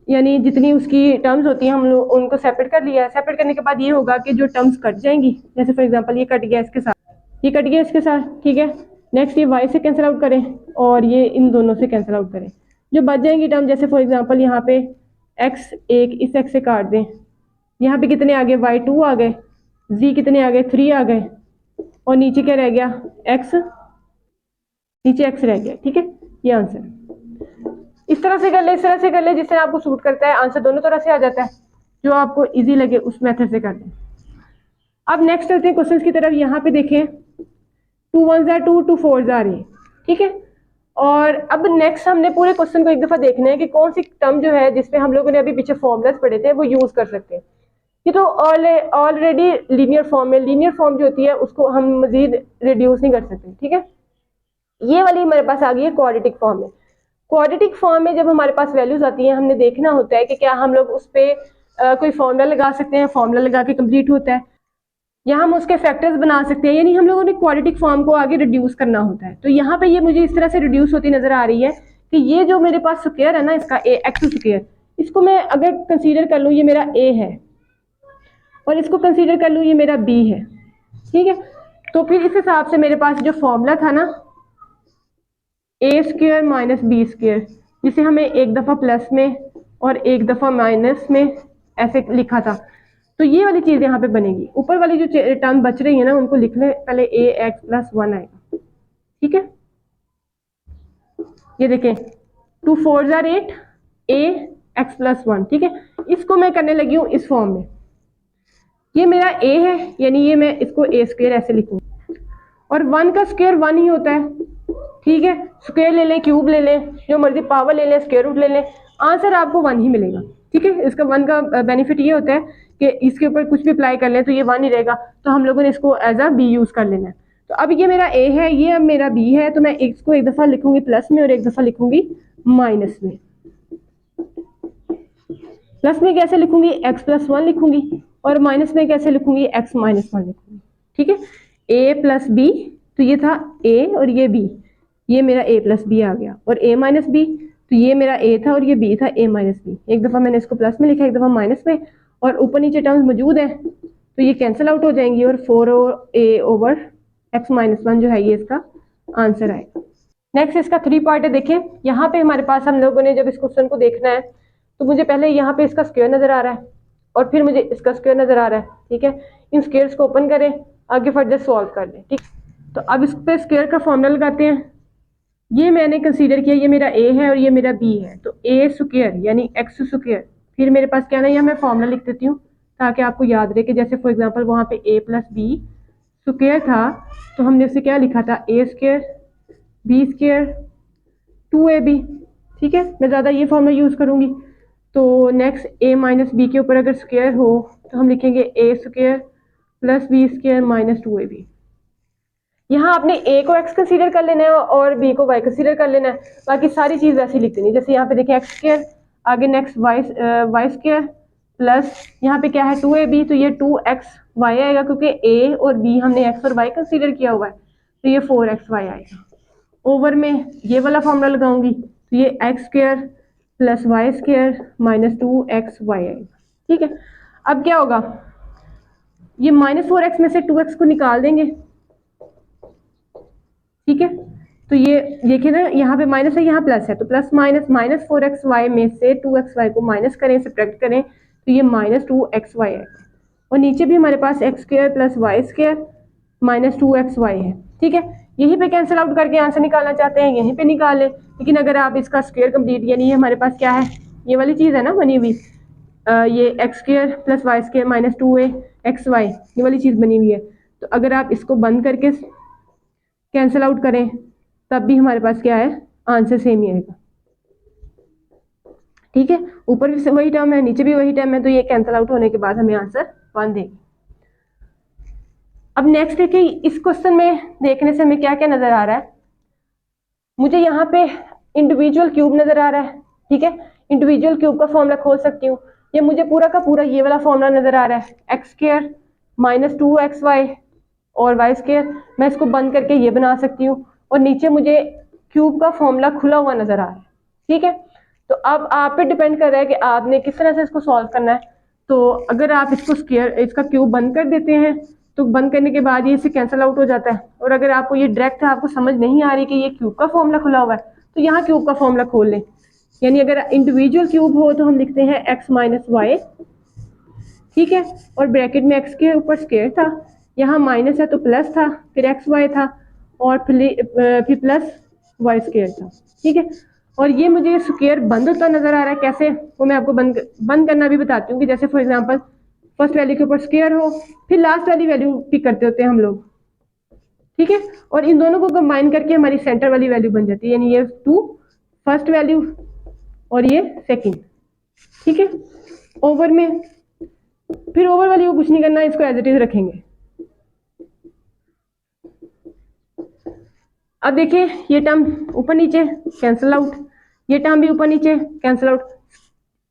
यानी जितनी उसकी टर्म्स होती हैं हम लोग उनको सेपरेट कर लिया है। सेपरेट करने के बाद ये होगा कि जो टर्म्स कट जाएंगी, जैसे फॉर एग्जांपल ये कट गया इसके साथ, ये कट गया इसके साथ, ठीक है। नेक्स्ट ये y से कैंसिल आउट करें और ये इन दोनों से कैंसिल आउट करें, जो बच जाएंगी टर्म, जैसे फॉर एग्जांपल यहाँ पे x एक इस x से काट दें, यहाँ पे कितने आ गए, y2 आ गए, z कितने आ गए, 3 आ गए, और नीचे क्या रह गया, x, नीचे x रह गया, ठीक है। ये आंसर इस तरह से कर ले, इस तरह से कर ले, जिस तरह आपको सूट करता है, आंसर दोनों तरह से आ जाता है, जो आपको इजी लगे उस मेथड से कर लें। अब नेक्स्ट चलते हैं क्वेश्चंस की तरफ। यहाँ पे देखें 2 1 जार 2 2 4 जार, ठीक है। और अब नेक्स्ट हमने पूरे क्वेश्चन को एक दफा देखना है कि कौन सी टर्म जो है जिसपे हम लोगों ने अभी पीछे फॉर्मूलाज पढ़े थे वो यूज कर सकते हैं। ये तो ऑलरेडी लीनियर फॉर्म है, लीनियर फॉर्म जो होती है उसको हम मजीद रिड्यूस नहीं कर सकते, ठीक है। ये वाली हमारे पास आ गई है क्वाड्रेटिक फॉर्म में। क्वाड्रेटिक फॉर्म में जब हमारे पास वैल्यूज आती हैं, हमने देखना होता है कि क्या हम लोग उस पर कोई फॉर्मूला लगा सकते हैं, फॉर्मूला लगा के कंप्लीट होता है, या हम उसके फैक्टर्स बना सकते हैं, यानी हम लोगों ने क्वाड्रेटिक फॉर्म को आगे रिड्यूस करना होता है। तो यहाँ पे ये मुझे इस तरह से रिड्यूस होती नजर आ रही है कि ये जो मेरे पास स्क्वायर है ना, इसका एक्स स्क्वायर, इसको मैं अगर कंसीडर कर लूँ ये मेरा ए है, और इसको कंसीडर कर लूँ ये मेरा बी है, ठीक है। तो फिर इस हिसाब से मेरे पास जो फॉर्मूला था ना, ए स्क्वायर माइनस बी स्क्वायर, जिसे हमें एक दफ़ा प्लस में और एक दफ़ा माइनस में ऐसे लिखा था, तो ये वाली चीज़ यहाँ पे बनेगी। ऊपर वाली जो टर्म बच रही है ना उनको लिख ले पहले, ए एक्स प्लस 1 आएगा, ठीक है। ये देखें 2 4 जार 8, ए एक्स प्लस 1, ठीक है। इसको मैं करने लगी हूँ इस फॉर्म में। ये मेरा ए है, यानी ये मैं इसको ए स्क्वायर ऐसे लिखूंगी, और 1 का स्क्वायर 1 ही होता है, ठीक है। स्क्वायर ले लें, क्यूब ले लें, जो मर्जी पावर ले लें, स्क्वायर रूट ले लें, आंसर आपको 1 ही मिलेगा, ठीक है। इसका 1 का बेनिफिट ये होता है कि इसके ऊपर कुछ भी अप्लाई कर लें तो ये 1 ही रहेगा, तो हम लोगों ने इसको एज अ बी यूज कर लेना है। तो अब ये मेरा ए है, ये अब मेरा बी है, तो मैं इसको एक दफा लिखूंगी प्लस में और एक दफा लिखूंगी माइनस में। प्लस में कैसे लिखूंगी, x प्लस 1 लिखूंगी, और माइनस में कैसे लिखूंगी, x माइनस 1 लिखूंगी, ठीक है। a प्लस बी, तो ये था a और ये b, ये मेरा a प्लस बी आ गया, और a माइनस बी, तो ये मेरा a था और ये b था, a माइनस बी। एक दफ़ा मैंने इसको प्लस में लिखा, एक दफ़ा माइनस में, और ऊपर नीचे टर्म्स मौजूद हैं तो ये कैंसिल आउट हो जाएंगी, और 4a ओवर x माइनस 1 जो है ये इसका आंसर आएगा। नेक्स्ट इसका 3 पार्ट है। देखिए यहाँ पे हमारे पास हम लोगों ने जब इस क्वेश्चन को देखना है तो मुझे पहले यहाँ पे इसका स्क्वायर नजर आ रहा है और फिर मुझे इसका स्क्वायर नजर आ रहा है, ठीक है। इन स्क्वायर्स को ओपन करें, आगे फर्दर सॉल्व कर लें, ठीक। तो अब इस पे स्क्वायर का फॉर्मूला लगाते हैं। ये मैंने कंसीडर किया, ये मेरा ए है और ये मेरा बी है, तो ए स्क्वायर यानी एक्स स्क्वायर, फिर मेरे पास क्या ना, यह मैं फॉर्मूला लिख देती हूँ ताकि आपको याद रहे कि जैसे फॉर एग्जांपल वहाँ पे ए प्लस बी स्क्वायर था तो हमने उसे क्या लिखा था, ए स्क्वायर बी स्क्वायर 2ab, ठीक है। मैं ज़्यादा ये फॉर्मूला यूज़ करूँगी। तो नेक्स्ट a माइनस बी के ऊपर अगर स्क्वायर हो तो हम लिखेंगे ए square plus B square minus 2ab। यहाँ आपने a को x कंसीडर कर लेना है और b को y कंसीडर कर लेना है, बाकी सारी चीज़ वैसे ही लिख देनी। जैसे यहाँ पे देखिए x स्क्वायर, आगे नेक्स्ट y स्क्वायर प्लस यहाँ पे क्या है 2ab, तो ये 2xy आएगा क्योंकि a और b हमने x और y कंसीडर किया हुआ है, तो ये 4xy आएगा। ओवर में ये वाला फॉर्मूला लगाऊंगी तो ये X square plus Y square minus 2xy आएगा, ठीक है। अब क्या होगा, ये -4x में से 2x को निकाल देंगे, ठीक है। तो ये देखिए ना, यहाँ पे माइनस है, यहाँ प्लस है, तो प्लस माइनस -4xy में से 2xy को माइनस करें, सब्ट्रैक्ट करें, तो ये -2xy है, और नीचे भी हमारे पास x square plus Y square minus 2xy है, ठीक है। यहीं पे कैंसिल आउट करके आंसर निकालना चाहते हैं यहीं पे निकाल लें, लेकिन अगर आप इसका स्क्वायर कंप्लीट, यानी ये हमारे पास क्या है, ये वाली चीज़ है ना बनी हुई, ये X square plus Y square minus 2axy, ये वाली चीज़ बनी हुई है। तो अगर आप इसको बंद करके कैंसिल आउट करें तब भी हमारे पास क्या है, आंसर सेम ही आएगा, ठीक है। ऊपर भी वही टर्म है, नीचे भी वही टर्म है, तो ये कैंसिल आउट होने के बाद हमें आंसर 1 देगी। अब नेक्स्ट देखिए, इस क्वेश्चन में देखने से हमें क्या क्या नजर आ रहा है, मुझे यहाँ पे इंडिविजुअल क्यूब नजर आ रहा है, ठीक है। इंडिविजुअल क्यूब का फॉर्मूला खोल सकती हूँ, ये मुझे पूरा का पूरा ये वाला फॉर्मूला नजर आ रहा है, एक्स स्क्वायर माइनस 2xy और वाई स्क्वायर। मैं इसको बंद करके ये बना सकती हूँ, और नीचे मुझे क्यूब का फॉर्मूला खुला हुआ नजर आ रहा है, ठीक है। तो अब आप पे डिपेंड कर रहा है कि आपने किस तरह से इसको सॉल्व करना है। तो अगर आप इसको स्क्वायर, इसका क्यूब बंद कर देते हैं तो बंद करने के बाद ये इससे कैंसिल आउट हो जाता है, और अगर आपको ये डायरेक्ट आपको समझ नहीं आ रही कि ये क्यूब का फॉर्मूला खुला हुआ है तो यहाँ क्यूब का फॉर्मूला खोल लें। यानी अगर इंडिविजुअल क्यूब हो तो हम लिखते हैं x माइनस वाई, ठीक है, और ब्रैकेट में x के ऊपर स्क्वायर था, यहाँ माइनस है तो प्लस था, फिर xy था, और फिर प्लस वाई स्क्वायर था, ठीक है। और ये मुझे स्क्वायर बंद होता नजर आ रहा है, कैसे वो मैं आपको बंद करना भी बताती हूँ कि जैसे फॉर एग्जांपल फर्स्ट वैल्यू के ऊपर स्क्वायर हो, फिर लास्ट वाली वैल्यू पिक करते होते हैं हम लोग, ठीक है, और इन दोनों को कंबाइन करके हमारी सेंटर वाली वैल्यू बन जाती है, यानी ये 2 फर्स्ट वैल्यू और ये सेकंड, ठीक है। ओवर में फिर ओवर वाली को कुछ नहीं करना, इसको एज इट इज रखेंगे। अब देखिए ये टर्म ऊपर नीचे कैंसिल आउट, ये टर्म भी ऊपर नीचे कैंसिल आउट,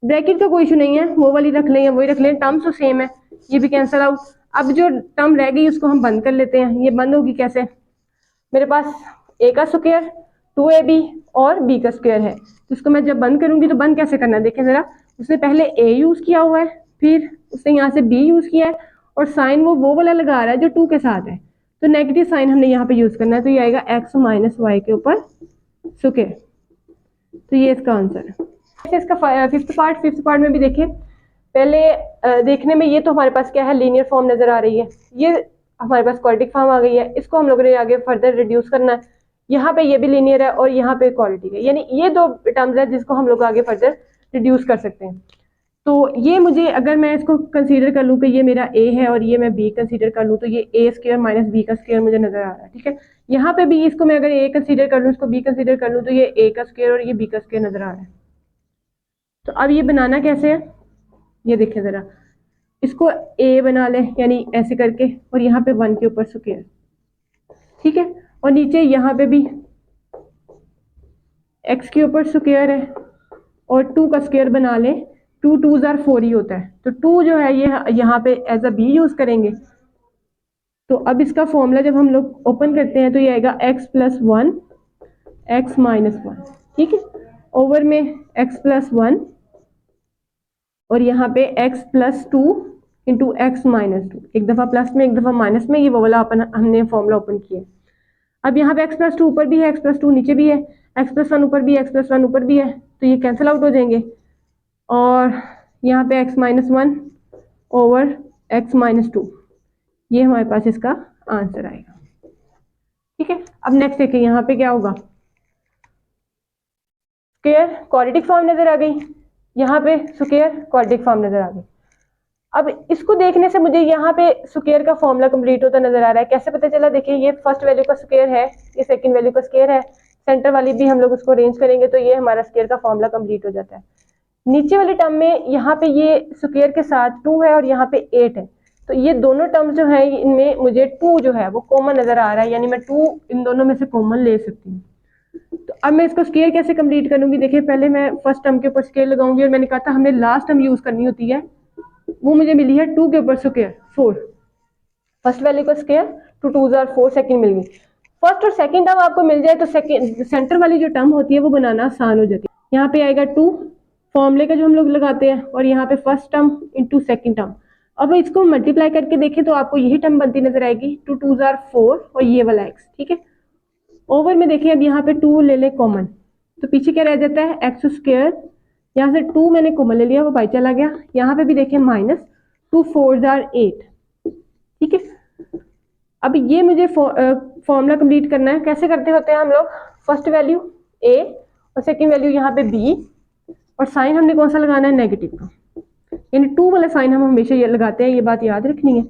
ब्रैकेट का कोई इशू नहीं है, वो वाली रख लें या वही रख लें, टर्म्स तो सेम है, ये भी कैंसिल आउट। अब जो टर्म रह गई उसको हम बंद कर लेते हैं। ये बंद होगी कैसे, मेरे पास a का स्क्वायर 2ab और b का स्क्वायर है, तो इसको मैं जब बंद करूंगी तो बंद कैसे करना है, देखें जरा, उसने पहले a यूज किया हुआ है, फिर उसने यहाँ से b यूज किया है, और साइन वो वाला लगा रहा है जो 2 के साथ है, तो नेगेटिव साइन हमने यहाँ पे यूज करना है, तो ये आएगा x माइनस वाई के ऊपर स्क्वायर, तो ये इसका आंसर है। इसका फिफ्थ पार्ट में भी देखिए, पहले देखने में ये तो हमारे पास क्या है, लीनियर फॉर्म नजर आ रही है, ये हमारे पास क्वाड्रेटिक फॉर्म आ गई है, इसको हम लोगों ने आगे फर्दर रिड्यूस करना है। यहाँ पे ये भी लीनियर है और यहाँ पे क्वाड्रेटिक है, यानी ये दो टर्म्स है जिसको हम लोग आगे फर्दर रिड्यूस कर सकते हैं। तो ये मुझे, अगर मैं इसको कंसीडर कर लूँ कि ये मेरा ए है और ये मैं बी कंसीडर कर लूँ, तो ये ए स्क्वायर माइनस बी का स्क्वायर मुझे नजर आ रहा है, ठीक है। यहाँ पे भी इसको मैं अगर ए कंसीडर कर लूँ, इसको बी कंसीडर कर लूँ, तो ये ए का स्क्वायर और ये बी का स्क्वायर नजर आ रहा है। तो अब ये बनाना कैसे है, ये देखें जरा, इसको ए बना लें यानी ऐसे करके, और यहाँ पे 1 के ऊपर स्क्वायर, ठीक है। और नीचे यहाँ पे भी x के ऊपर स्क्वायर है और 2 का स्क्वायर बना लें, 2 2s आर 4 ही होता है, तो 2 जो है ये यहाँ पे एज अ बी यूज करेंगे। तो अब इसका फॉर्मूला जब हम लोग ओपन करते हैं तो ये आएगा x प्लस 1 x माइनस 1, ठीक है, ओवर में x प्लस 1 और यहाँ पे x plus 2 into x minus 2, एक दफ़ा प्लस में एक दफ़ा माइनस में, ये वो वाला अपन हमने फॉर्मूला ओपन किया। अब यहाँ पे x प्लस 2 ऊपर भी है, x प्लस 2 नीचे भी है, x प्लस 1 ऊपर भी है, x प्लस 1 ऊपर भी है, तो ये कैंसिल आउट हो जाएंगे, और यहाँ पे x minus 1 over x minus 2, ये हमारे पास इसका आंसर आएगा, ठीक है। अब नेक्स्ट देखें, यहाँ पे क्या होगा, स्क्वायर क्वाड्रेटिक फॉर्म नजर आ गई, यहाँ पे स्क्वायर क्वाड्रेटिक फॉर्म नजर आ गई। अब इसको देखने से मुझे यहाँ पे स्क्वायर का फॉर्मूला कंप्लीट होता नजर आ रहा है। कैसे पता चला, देखिए ये फर्स्ट वैल्यू का स्क्वायर है, ये सेकंड वैल्यू का स्क्वायर है, सेंटर वाली भी हम लोग उसको अरेंज करेंगे तो ये हमारा स्क्वायर का फॉर्मूला कंप्लीट हो जाता है। नीचे वाली टर्म में यहाँ पे ये स्क्वायर के साथ 2 है और यहाँ पे 8 है, तो ये दोनों टर्म्स जो है इनमें मुझे 2 जो है वो कॉमन नजर आ रहा है, यानी मैं 2 इन दोनों में से कॉमन ले सकती हूँ। तो अब मैं इसको स्क्वायर कैसे कंप्लीट करूंगी, देखिए पहले मैं फर्स्ट टर्म के ऊपर स्क्वायर लगाऊंगी, और मैंने कहा था हमने लास्ट टर्म यूज करनी होती है, वो मुझे मिली है 2 के ऊपर स्क्वायर 4, फर्स्ट वैल्यू का स्क्वायर, 2 2s आर 4, सेकंड मिल गई। फर्स्ट और सेकंड टर्म आपको मिल जाए तो सेकंड सेंटर वाली जो टर्म होती है वो बनाना आसान हो जाती है। यहाँ पे आएगा 2 फॉर्मूले का जो हम लोग लगाते हैं, और यहाँ पे first term into second term. अब इसको मल्टीप्लाई करके देखें तो आपको यही टर्म बनती नजर आएगी, 2 2s आर 4 और ये वाला x, ठीक है। ओवर में देखिए, अब यहाँ पे 2 ले ले कॉमन, तो पीछे क्या रह जाता है, एक्स स्क्वायर, यहाँ से 2 मैंने कॉमन ले लिया, वो बाई चला गया। यहाँ पे भी देखिए माइनस 2 4s आर 8, ठीक है। अब ये मुझे फॉर्मूला कंप्लीट करना है, कैसे करते होते हैं हम लोग, फर्स्ट वैल्यू a और सेकंड वैल्यू यहाँ पे b, और साइन हमने कौन सा लगाना है, नेगेटिव का, यानी 2 वाला साइन हम हमेशा ये लगाते हैं, ये बात याद रखनी है।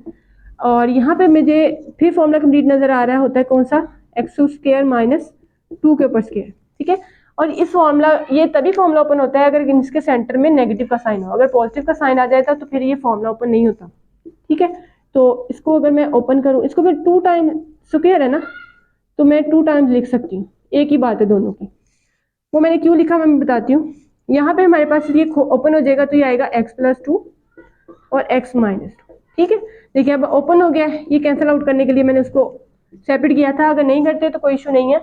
और यहाँ पे मुझे फिर फॉर्मूला कंप्लीट नजर आ रहा होता है कौन सा, एक्स स्क्वायर माइनस 2 के ऊपर स्क्वायर, ठीक है। और इस फॉर्मूला, ये तभी फॉर्मूला ओपन होता है अगर इसके सेंटर में नेगेटिव का साइन हो, अगर पॉजिटिव का साइन आ जाता तो फिर ये फॉर्मूला ओपन नहीं होता, ठीक है। तो इसको अगर मैं ओपन करूँ, इसको मैं 2 टाइम स्क्वायर है ना, तो मैं 2 टाइम्स लिख सकती हूँ, एक ही बात है दोनों की। वो मैंने क्यों लिखा मैं बताती हूँ। यहाँ पे हमारे पास ये ओपन हो जाएगा, तो ये आएगा x प्लस 2 और x माइनस 2, ठीक है। देखिए अब ओपन हो गया है, ये कैंसिल आउट करने के लिए मैंने उसको सेपरेट किया था, अगर नहीं करते तो कोई इशू नहीं है,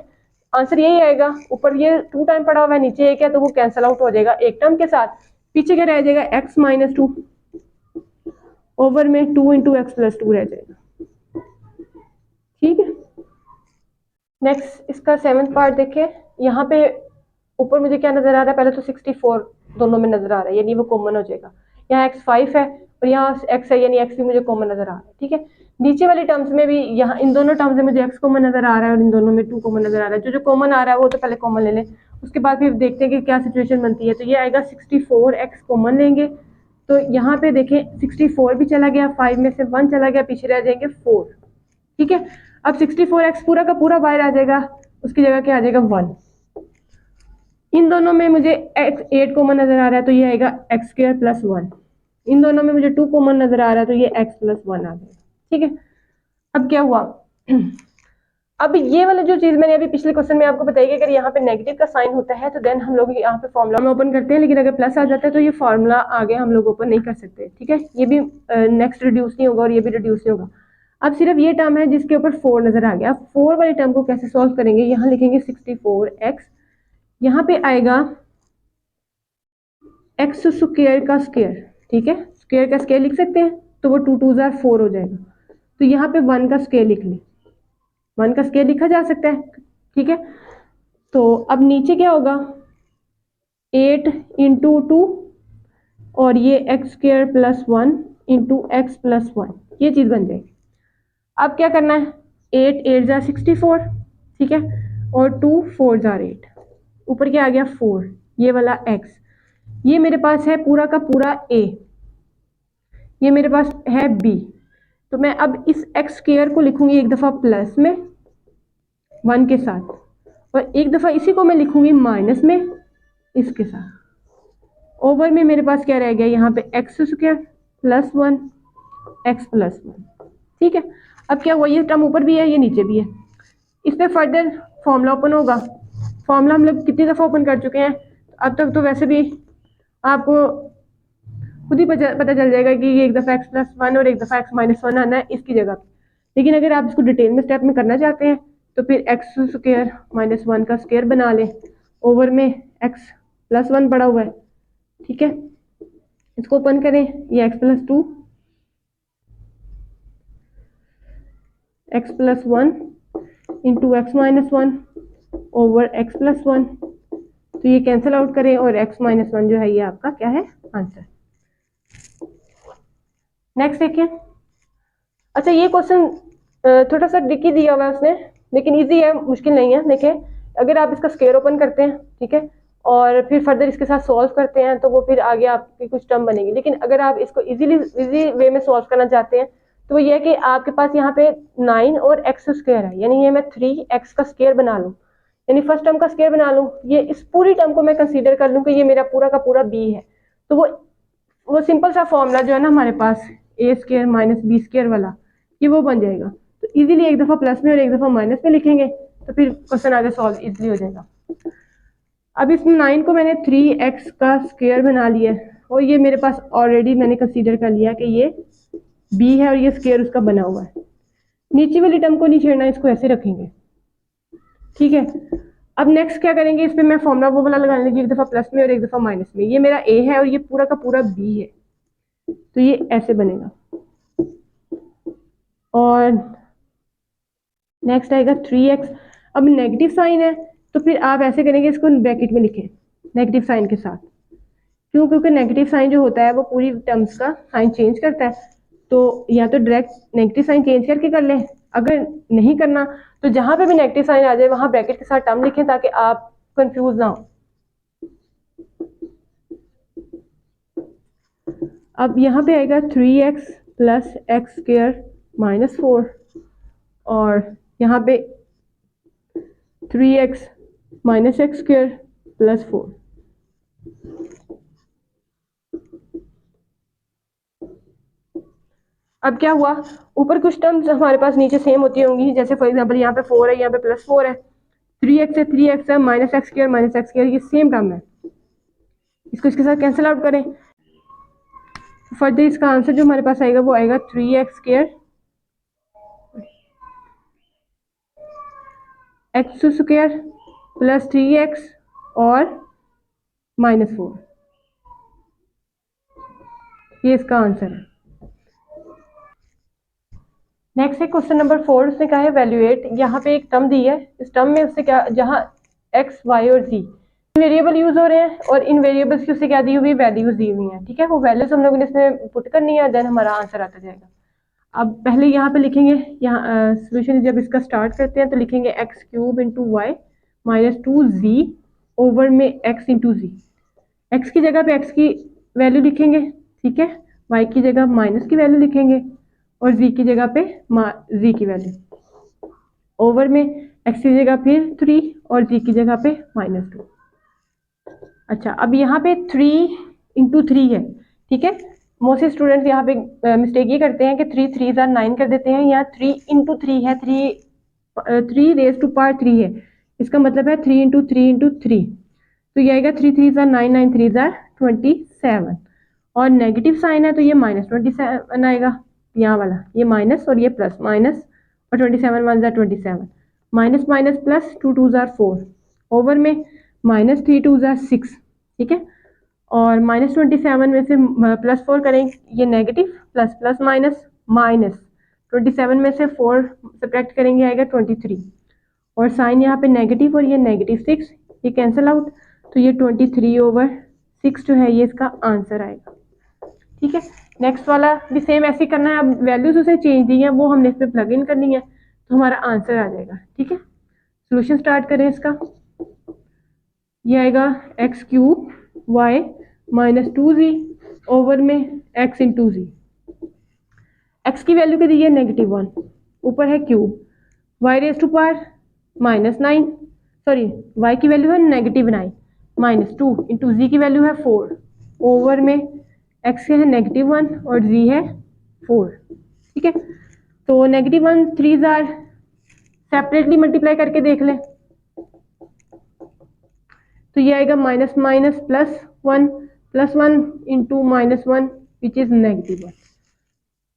आंसर यही आएगा। ऊपर ये 2 टाइम पड़ा हुआ है, नीचे एक है, तो वो कैंसिल आउट हो जाएगा एक टर्म के साथ, पीछे क्या रह जाएगा, x माइनस 2 ओवर में 2 इंटू एक्स प्लस 2 रह जाएगा, ठीक है। नेक्स्ट इसका 7th पार्ट देखें, यहाँ पे ऊपर मुझे क्या नजर आ रहा है, पहले तो 64 दोनों में नजर आ रहा है, यानी वो कॉमन हो जाएगा। यहाँ x 5 है और यहाँ x है, यानी x भी मुझे कॉमन नजर आ रहा है, ठीक है। नीचे वाली टर्म्स में भी, यहाँ इन दोनों टर्म्स में मुझे x कॉमन नजर आ रहा है और इन दोनों में 2 कॉमन नजर आ रहा है। जो जो कॉमन आ रहा है वो तो पहले कॉमन ले लें, उसके बाद फिर देखते हैं कि क्या सिचुएशन बनती है। तो ये आएगा 64x कॉमन लेंगे, तो यहाँ पे देखें 64 भी चला गया, 5 में से 1 चला गया, पीछे रह जाएंगे 4, ठीक है। अब 64x पूरा का पूरा बाहर आ जाएगा, उसकी जगह क्या आ जाएगा 1। इन दोनों में मुझे x 8 कॉमन नजर आ रहा है, तो ये आएगा x स्क्वायर प्लस 1। इन दोनों में मुझे 2 कॉमन नजर आ रहा है, तो ये x प्लस 1 आ जाएगा, ठीक है। अब क्या हुआ, अब ये वाला जो चीज मैंने अभी पिछले क्वेश्चन में आपको बताई कि अगर यहाँ पे नेगेटिव का साइन होता है तो देन हम लोग यहाँ पे फॉर्मूला में ओपन करते हैं, लेकिन अगर प्लस आ जाता है तो ये फॉर्मूला आगे हम लोग ओपन नहीं कर सकते, ठीक है। ये भी नेक्स्ट रिड्यूस नहीं होगा और ये भी रिड्यूस नहीं होगा। अब सिर्फ ये टर्म है जिसके ऊपर 4 नजर आ गया। 4 वाले टर्म को कैसे सॉल्व करेंगे, यहाँ लिखेंगे 64x, यहाँ पे आएगा एक्स स्क्वायर का स्क्वायर, ठीक है, स्क्वायर का स्क्वायर लिख सकते हैं, तो वो 2 2s आर 4 हो जाएगा। तो यहाँ पे 1 का स्क्वायर लिख लें, 1 का स्क्वायर लिखा जा सकता है, ठीक है। तो अब नीचे क्या होगा, 8 इंटू 2 और ये X square plus 1 into x plus 1, ये चीज़ बन जाएगी। अब क्या करना है, 8 8 जार 64, ठीक है, और 2 4 जार 8, ऊपर क्या आ गया 4, ये वाला x, ये मेरे पास है पूरा का पूरा a, ये मेरे पास है b, तो मैं अब इस एक्स स्क्वायर को लिखूंगी एक दफ़ा प्लस में 1 के साथ, और एक दफ़ा इसी को मैं लिखूंगी माइनस में इसके साथ। ओवर में मेरे पास क्या रह गया यहाँ पे x square plus 1 x plus 1। ठीक है, अब क्या हुआ, ये टर्म ऊपर भी है ये नीचे भी है, इस पर फर्दर फॉर्मूला ओपन होगा। फॉर्मूला हम लोग कितनी दफ़ा ओपन कर चुके हैं अब तक, तो वैसे भी आपको खुद ही पता चल जाएगा कि ये एक दफ़ा एक्स प्लस 1 और एक दफ़ा एक्स माइनस 1 आना है इसकी जगह पे। लेकिन अगर आप इसको डिटेल में स्टेप में करना चाहते हैं तो फिर एक्स स्क्वायर माइनस 1 का स्क्वायर बना लें, ओवर में एक्स प्लस 1 पड़ा हुआ है। ठीक है, इसको ओपन करें, ये x plus 2 x plus 1 into x minus 1 over x plus 1, तो ये कैंसिल आउट करें और एक्स माइनस 1 जो है ये आपका क्या है, आंसर। नेक्स्ट देखिए, अच्छा ये क्वेश्चन थोड़ा सा ट्रिकी दिया हुआ है उसने, लेकिन इजी है, मुश्किल नहीं है। देखिए, अगर आप इसका स्क्वायर ओपन करते हैं, ठीक है, और फिर फर्दर इसके साथ सॉल्व करते हैं तो वो फिर आगे आपकी कुछ टर्म बनेगी। लेकिन अगर आप इसको इजी वे में सॉल्व करना चाहते हैं तो वो ये है कि आपके पास यहाँ पे 9 और एक्स स्क्वायर है, यानी ये मैं 3x का स्क्वायर बना लूँ, यानी फर्स्ट टर्म का स्क्वायर बना लूँ, ये इस पूरी टर्म को मैं कंसीडर कर लूँ कि ये मेरा पूरा का पूरा b है। तो वो सिंपल सा फॉर्मूला जो है ना हमारे पास a square minus B square वाला, ये वो बन जाएगा। तो इजीली एक दफ़ा प्लस में और एक दफ़ा माइनस में लिखेंगे तो फिर क्वेश्चन आगे सॉल्व इजीली हो जाएगा। अब इस 9 को मैंने 3x का स्क्वायर बना लिया और ये मेरे पास ऑलरेडी मैंने कंसीडर कर लिया कि ये b है और ये स्क्वायर उसका बना हुआ है। नीचे वाली टर्म को नहीं छेड़ना, इसको ऐसे रखेंगे। ठीक है, अब नेक्स्ट क्या करेंगे, इस पर मैं फॉर्मूला वो वाला लगाने लगी, एक दफ़ा प्लस में और एक दफ़ा माइनस में। ये मेरा a है और ये पूरा का पूरा b है, तो ये ऐसे बनेगा। और नेक्स्ट आएगा 3x, अब नेगेटिव साइन है तो फिर आप ऐसे करेंगे, इसको ब्रैकेट में लिखें नेगेटिव साइन के साथ। क्यों? क्योंकि नेगेटिव साइन जो होता है वो पूरी टर्म्स का साइन चेंज करता है, तो या तो डायरेक्ट नेगेटिव साइन चेंज करके कर लें, अगर नहीं करना तो जहां पे भी नेगेटिव साइन आ जाए वहां ब्रैकेट के साथ टर्म लिखें ताकि आप कंफ्यूज ना हो। अब यहाँ पे आएगा 3x plus x square minus 4 और यहाँ पे 3x minus x square plus 4। अब क्या हुआ, ऊपर कुछ टर्म्स हमारे पास नीचे सेम होती होंगी, जैसे फॉर एग्जांपल यहाँ पे 4 है, यहाँ पे प्लस 4 है, 3x है 3x है, माइनस एक्स स्क्वायर ये सेम टर्म है, इसको इसके साथ कैंसिल आउट करें। फर्दर इसका आंसर जो हमारे पास आएगा वो आएगा 3x square x square plus 3x और माइनस 4, ये इसका आंसर है। नेक्स्ट है क्वेश्चन नंबर 4, उसने कहा है वैल्यूएट, यहाँ पे एक टर्म दी है, इस टर्म में उससे क्या, जहाँ x y और z वेरिएबल यूज हो रहे हैं और इन वेरिएबल्स की उससे क्या दी हुई, वैल्यूज दी हुई हैं। ठीक है, वो वैल्यूज हम लोगों ने इसमें पुट करनी है, देन हमारा आंसर आता जाएगा। अब पहले यहाँ पे लिखेंगे, यहाँ सोल्यूशन जब इसका स्टार्ट करते हैं तो लिखेंगे X cube into Y minus 2z over में x इंटू जी। एक्स की जगह पे x की वैल्यू लिखेंगे, ठीक है, y की जगह माइनस की वैल्यू लिखेंगे और z की जगह पे z की वैल्यू, ओवर में x की जगह फिर 3 और z की जगह पे -2। अच्छा, अब यहाँ पे 3 इंटू 3 है, ठीक है, मोस्ट स्टूडेंट्स यहाँ पे मिस्टेक ये करते हैं कि 3 3 9 कर देते हैं, यहाँ 3 इंटू 3 है, 3 रेज टू पावर 3 है, इसका मतलब है 3 इंटू 3 इंटू 3, तो ये आएगा 3 3 9 9 3 27, और नेगेटिव साइन है तो ये -27 आएगा, यहाँ वाला ये माइनस और ये प्लस, माइनस और 27 1 27, माइनस माइनस प्लस 2 2 4, ओवर में -3 2 6, ठीक है, और -27 में से +4 करें, ये negative, plus plus minus minus 27 में से 4 सब्ट्रैक्ट करेंगे आएगा 23, और साइन यहाँ पे नेगेटिव और ये -6, ये कैंसिल आउट, तो ये 23/6 जो है ये इसका आंसर आएगा। ठीक है, नेक्स्ट वाला भी सेम ऐसे ही करना है। अब वैल्यूज उसे चेंज दी है वो हमने इस पर प्लग इन करनी है तो हमारा आंसर आ जाएगा। ठीक है, सोल्यूशन स्टार्ट करें इसका, ये आएगा x³ y -2z ओवर में x इंटू जी। x की वैल्यू क्या दी है -1, ऊपर है cube, y raise to power -9, sorry y की वैल्यू है -9 -2 इंटू जी की वैल्यू है 4 ओवर में x है -1 और z है 4। ठीक है, तो -1 3 जार सेपरेटली मल्टीप्लाई करके देख लें तो ये आएगा minus minus plus one into -1 which is -1।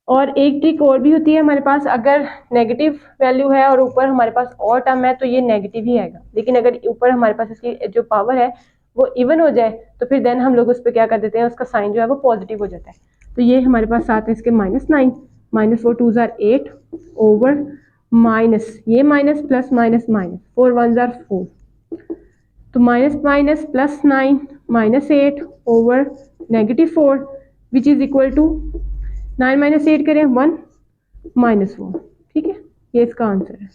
और एक ट्रिक और भी होती है हमारे पास, अगर नेगेटिव वैल्यू है और ऊपर हमारे पास और टर्म है तो ये नेगेटिव ही आएगा, लेकिन अगर ऊपर हमारे पास इसकी जो पावर है वो इवन हो जाए तो फिर देन हम लोग उस पर क्या कर देते हैं, उसका साइन जो है वो पॉजिटिव हो जाता है। तो ये हमारे पास साथ है इसके -9 -4 2 जार 8 ओवर माइनस ये माइनस प्लस माइनस माइनस 4 1 जार 4, तो minus +9 -8 over -4 which is equal to 9 - 8 करें 1 -1। ठीक है, ये इसका आंसर है।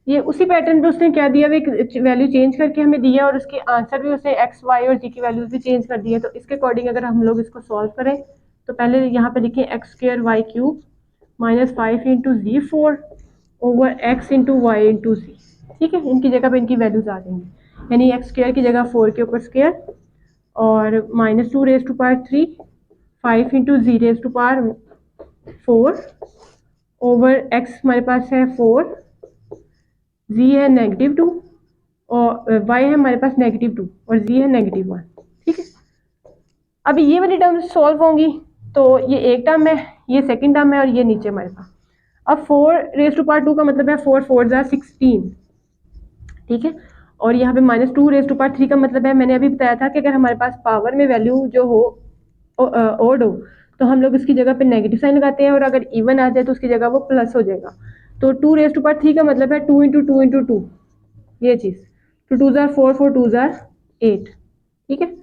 ये उसी पैटर्न पे उसने क्या दिया, वैल्यू चेंज करके हमें दिया और उसके आंसर भी उसने x y और g की वैल्यूज भी चेंज कर दी है। तो इसके अकॉर्डिंग अगर हम लोग इसको सॉल्व करें तो पहले यहाँ पे लिखें x² y cube -5 into g 4 over x into y into c. ठीक है, इनकी जगह पे इनकी वैल्यूज आ जाएंगी, यानी x² की जगह 4 के ऊपर स्क्वायर और -2 raise to power 3 5 into Z raise to power 4 over x हमारे पास है 4, z है -2 और y है हमारे पास -2 और z है -1। ठीक है, अभी ये वाली टर्म सॉल्व होंगी तो ये एक टर्म है, ये सेकंड टर्म है और ये नीचे हमारे पास। अब 4 रेज टू पावर 2 का मतलब है 4 4 जार 16। ठीक है, और यहाँ पे -2 रेज टू पावर 3 का मतलब है, मैंने अभी बताया था कि अगर हमारे पास पावर में वैल्यू जो हो ओड हो तो हम लोग उसकी जगह पे नेगेटिव साइन लगाते हैं और अगर इवन आ जाए तो उसकी जगह वो प्लस हो जाएगा। तो 2 रेज टू पावर 3 का मतलब है 2 इंटू 2 इंटू 2, ये चीज़, तो 2 जार 4 4 2 जार 8। ठीक है,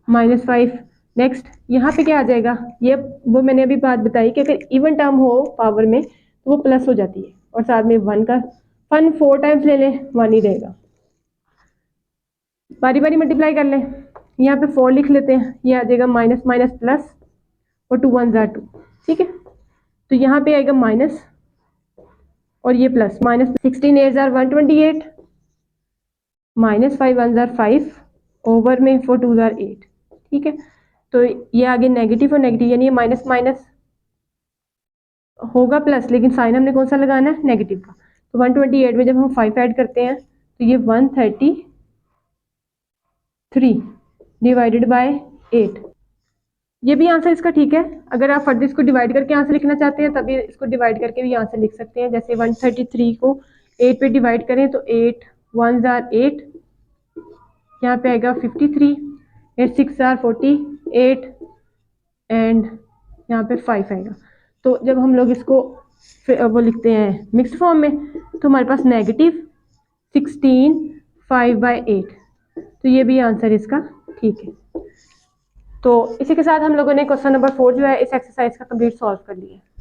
-5। नेक्स्ट यहाँ पे क्या आ जाएगा, ये वो मैंने अभी बात बताई कि अगर इवन टर्म हो पावर में तो वो प्लस हो जाती है और साथ में 1 का फन 4 टाइम्स ले लें 1 ही रहेगा। बारी बारी मल्टीप्लाई कर लें, यहाँ पे 4 लिख लेते हैं, ये आ जाएगा माइनस माइनस प्लस और 2 1 जार 2। ठीक है, तो यहाँ पे आएगा माइनस और ये प्लस, -16 8 जार 128 -5 1 जार 5 ओवर में 4 2 जार 8। ठीक है, तो ये आगे नेगेटिव और नेगेटिव यानी ये माइनस माइनस होगा प्लस, लेकिन साइन हमने कौन सा लगाना है, नेगेटिव का। तो 128 में जब हम 5 ऐड करते हैं तो ये 133 डिवाइडेड बाय 8। ये भी आंसर इसका ठीक है। अगर आप फर्दर इसको डिवाइड करके आंसर लिखना चाहते हैं तभी इसको डिवाइड करके भी आंसर लिख सकते हैं। जैसे 133 को 8 पे डिवाइड करें तो 8 1 जार 8, यहाँ पे आएगा 53, 8 6 जार 48 एंड यहाँ पे 5 आएगा। तो जब हम लोग इसको वो लिखते हैं मिक्स्ड फॉर्म में तो हमारे पास -16 5/8, तो ये भी आंसर इसका ठीक है। तो इसी के साथ हम लोगों ने क्वेश्चन नंबर 4 जो है इस एक्सरसाइज का कंप्लीट सॉल्व कर लिया।